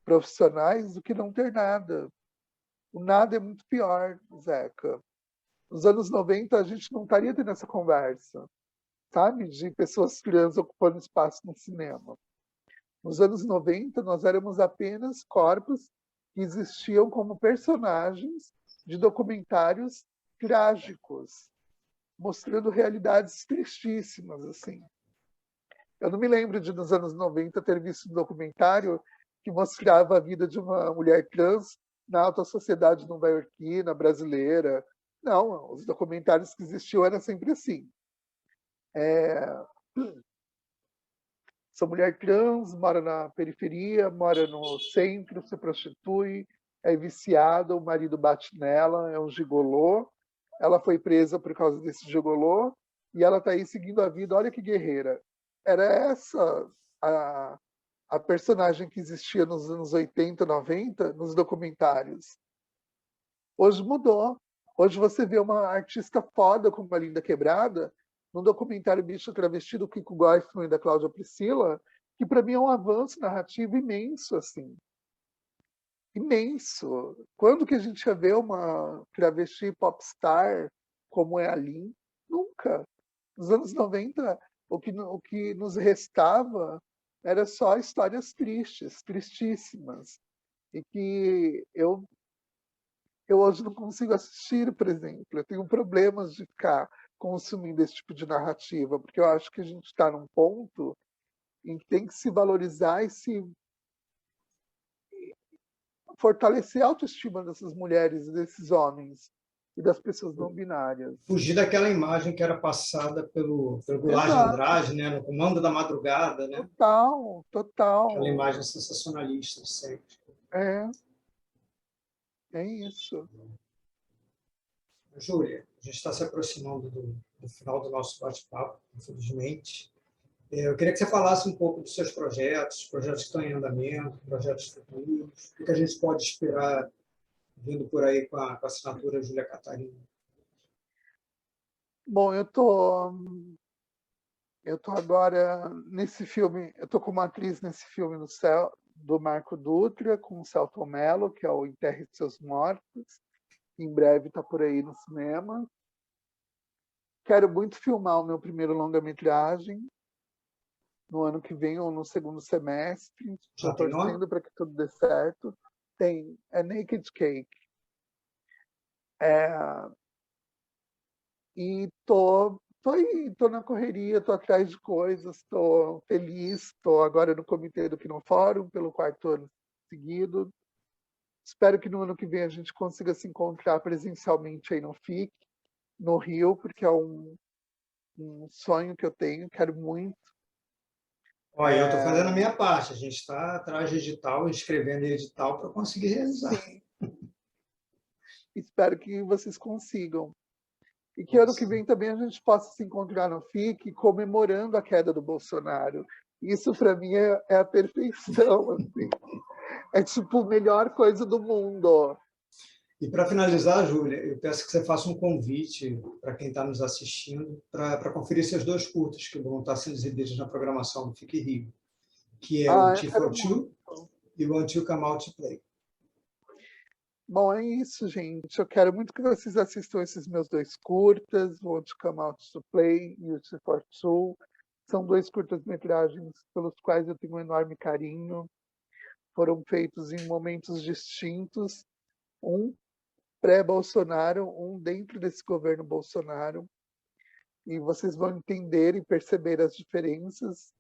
[SPEAKER 3] profissionais do que não ter nada. O nada é muito pior, Zeca. Nos anos 90, a gente não estaria tendo essa conversa, sabe? De pessoas trans ocupando espaço no cinema. Nos anos 90, nós éramos apenas corpos que existiam como personagens de documentários trágicos, mostrando realidades tristíssimas, assim. Eu não me lembro de, nos anos 90, ter visto um documentário que mostrava a vida de uma mulher trans na alta sociedade nova-iorquina, brasileira. Não, os documentários que existiam eram sempre assim. Essa mulher trans mora na periferia, mora no centro, se prostitui, é viciada, o marido bate nela, é um gigolô. Ela foi presa por causa desse gigolô e ela está aí seguindo a vida. Olha que guerreira. Era essa a, a personagem que existia nos anos 80, 90, nos documentários. Hoje mudou. Hoje você vê uma artista foda como a Linda Quebrada num documentário Bicho Travesti do Kiko Goifman e da Cláudia Priscila, que para mim é um avanço narrativo imenso, assim. Imenso. Quando que a gente ia ver uma travesti popstar como é a Lin? Nunca. Nos anos 90, o que nos restava era só histórias tristes, tristíssimas. E que eu hoje não consigo assistir, por exemplo. Eu tenho problemas de ficar consumindo esse tipo de narrativa, porque eu acho que a gente está num ponto em que tem que se valorizar e se fortalecer a autoestima dessas mulheres, desses homens e das pessoas não binárias.
[SPEAKER 1] Fugir daquela imagem que era passada pelo Goulart de
[SPEAKER 3] Exato,
[SPEAKER 1] Andrade, né, no Comando da Madrugada, né?
[SPEAKER 3] total,
[SPEAKER 1] Aquela
[SPEAKER 3] total.
[SPEAKER 1] imagem sensacionalista sempre.
[SPEAKER 3] É, é isso.
[SPEAKER 1] Júlia, a gente está se aproximando do final do nosso bate-papo, infelizmente. Eu queria que você falasse um pouco dos seus projetos que estão em andamento, projetos futuros, o que a gente pode esperar vindo por aí com a assinatura Júlia Catarina.
[SPEAKER 3] Bom, eu tô agora nesse filme, eu tô como atriz nesse filme no céu do Marco Dutra com o Selton Mello, que é o Enterre Seus Mortos. Em breve está por aí no cinema. Quero muito filmar o meu primeiro longa-metragem no ano que vem ou no segundo semestre. Estou
[SPEAKER 1] Já tem nome?
[SPEAKER 3] torcendo para que tudo dê certo. É Naked Cake. É, e tô na correria, tô atrás de coisas, tô feliz, tô agora no comitê do Quino Fórum pelo 4º ano seguido. Espero que no ano que vem a gente consiga se encontrar presencialmente aí no FIC, no Rio, porque é um sonho que eu tenho, quero muito.
[SPEAKER 1] Olha, eu estou fazendo a minha parte. A gente está atrás de edital, escrevendo edital para conseguir realizar.
[SPEAKER 3] Sim, espero que vocês consigam. E que ano que vem também a gente possa se encontrar no FIC comemorando a queda do Bolsonaro. Isso para mim é a perfeição. Assim. É tipo a melhor coisa do mundo.
[SPEAKER 1] E para finalizar, Júlia, eu peço que você faça um convite para quem está nos assistindo para conferir esses dois curtas que vão estar sendo exibidos na programação do Fique Rio, que é o
[SPEAKER 3] Eu
[SPEAKER 1] T
[SPEAKER 3] quero
[SPEAKER 1] for Two
[SPEAKER 3] muito.
[SPEAKER 1] e o Until Come Out to Play.
[SPEAKER 3] Bom, é isso, gente. Eu quero muito que vocês assistam esses meus dois curtas, o Want to Come Out to Play e o T for Two. São dois curtas-metragens pelos quais eu tenho um enorme carinho. Foram feitos em momentos distintos, um pré-Bolsonaro, um dentro desse governo Bolsonaro, e vocês vão entender e perceber as diferenças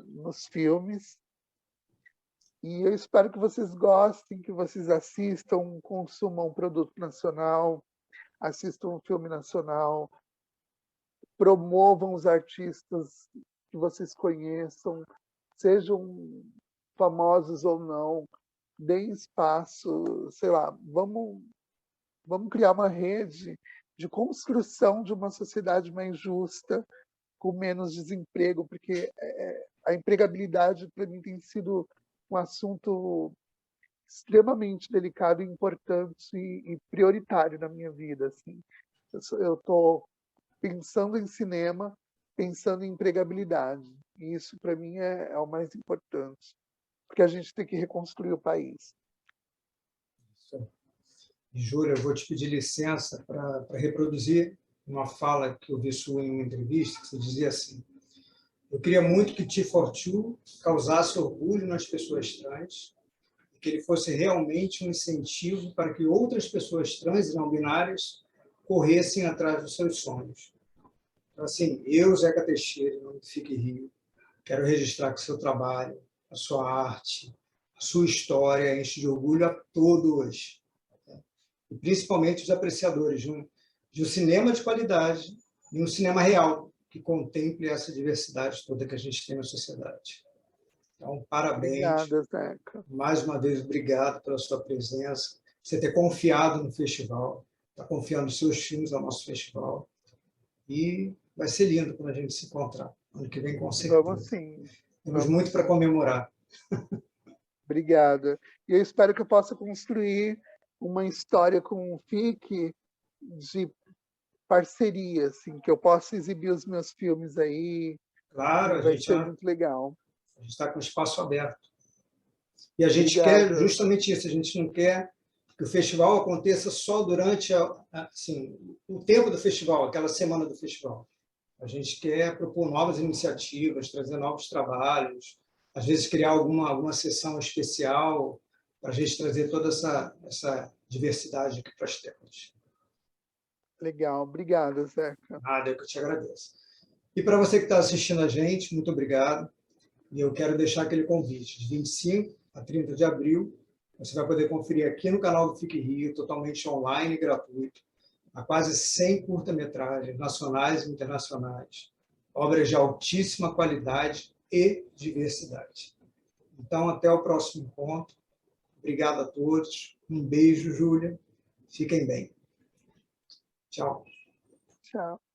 [SPEAKER 3] nos filmes. E eu espero que vocês gostem, que vocês assistam, consumam um produto nacional, assistam um filme nacional, promovam os artistas que vocês conheçam, sejam famosos ou não, deem espaço, sei lá, vamos criar uma rede de construção de uma sociedade mais justa, com menos desemprego, porque a empregabilidade, para mim, tem sido um assunto extremamente delicado, importante e prioritário na minha vida. Assim. Eu estou pensando em cinema, pensando em empregabilidade. E isso, para mim, é o mais importante, porque a gente tem que reconstruir o país.
[SPEAKER 1] Júlia, eu vou te pedir licença para reproduzir uma fala que eu vi sua em uma entrevista, que você dizia assim: eu queria muito que T42 causasse orgulho nas pessoas trans, e que ele fosse realmente um incentivo para que outras pessoas trans e não binárias corressem atrás dos seus sonhos. Então, assim, eu, Zeca Teixeira, no Fique Rio, quero registrar que o seu trabalho, a sua arte, a sua história enche de orgulho a todos, e principalmente os apreciadores de um cinema de qualidade e um cinema real, que contemple essa diversidade toda que a gente tem na sociedade. Então, parabéns.
[SPEAKER 3] Obrigada, Zeca.
[SPEAKER 1] Mais uma vez, obrigado pela sua presença, você ter confiado no festival, está confiando nos seus filmes ao nosso festival. E vai ser lindo quando a gente se encontrar. Ano que vem, com certeza.
[SPEAKER 3] Vamos sim.
[SPEAKER 1] Temos muito para comemorar.
[SPEAKER 3] Obrigada. E eu espero que eu possa construir uma história com o FIC de parceria, assim, que eu possa exibir os meus filmes aí.
[SPEAKER 1] Claro,
[SPEAKER 3] vai ser muito legal.
[SPEAKER 1] A gente está com o espaço aberto. E a gente quer justamente isso, a gente não quer que o festival aconteça só durante assim, o tempo do festival, aquela semana do festival. A gente quer propor novas iniciativas, trazer novos trabalhos, às vezes criar alguma sessão especial para a gente trazer toda essa diversidade aqui para as telas.
[SPEAKER 3] Legal, obrigado, Zeca.
[SPEAKER 1] Nada, eu que te agradeço. E para você que está assistindo a gente, muito obrigado. E eu quero deixar aquele convite, de 25 a 30 de abril, você vai poder conferir aqui no canal do Fique Rio, totalmente online e gratuito, há quase 100 curta-metragens nacionais e internacionais, obras de altíssima qualidade e diversidade. Então, até o próximo encontro. Obrigado a todos. Um beijo, Júlia. Fiquem bem. Tchau.
[SPEAKER 3] Tchau.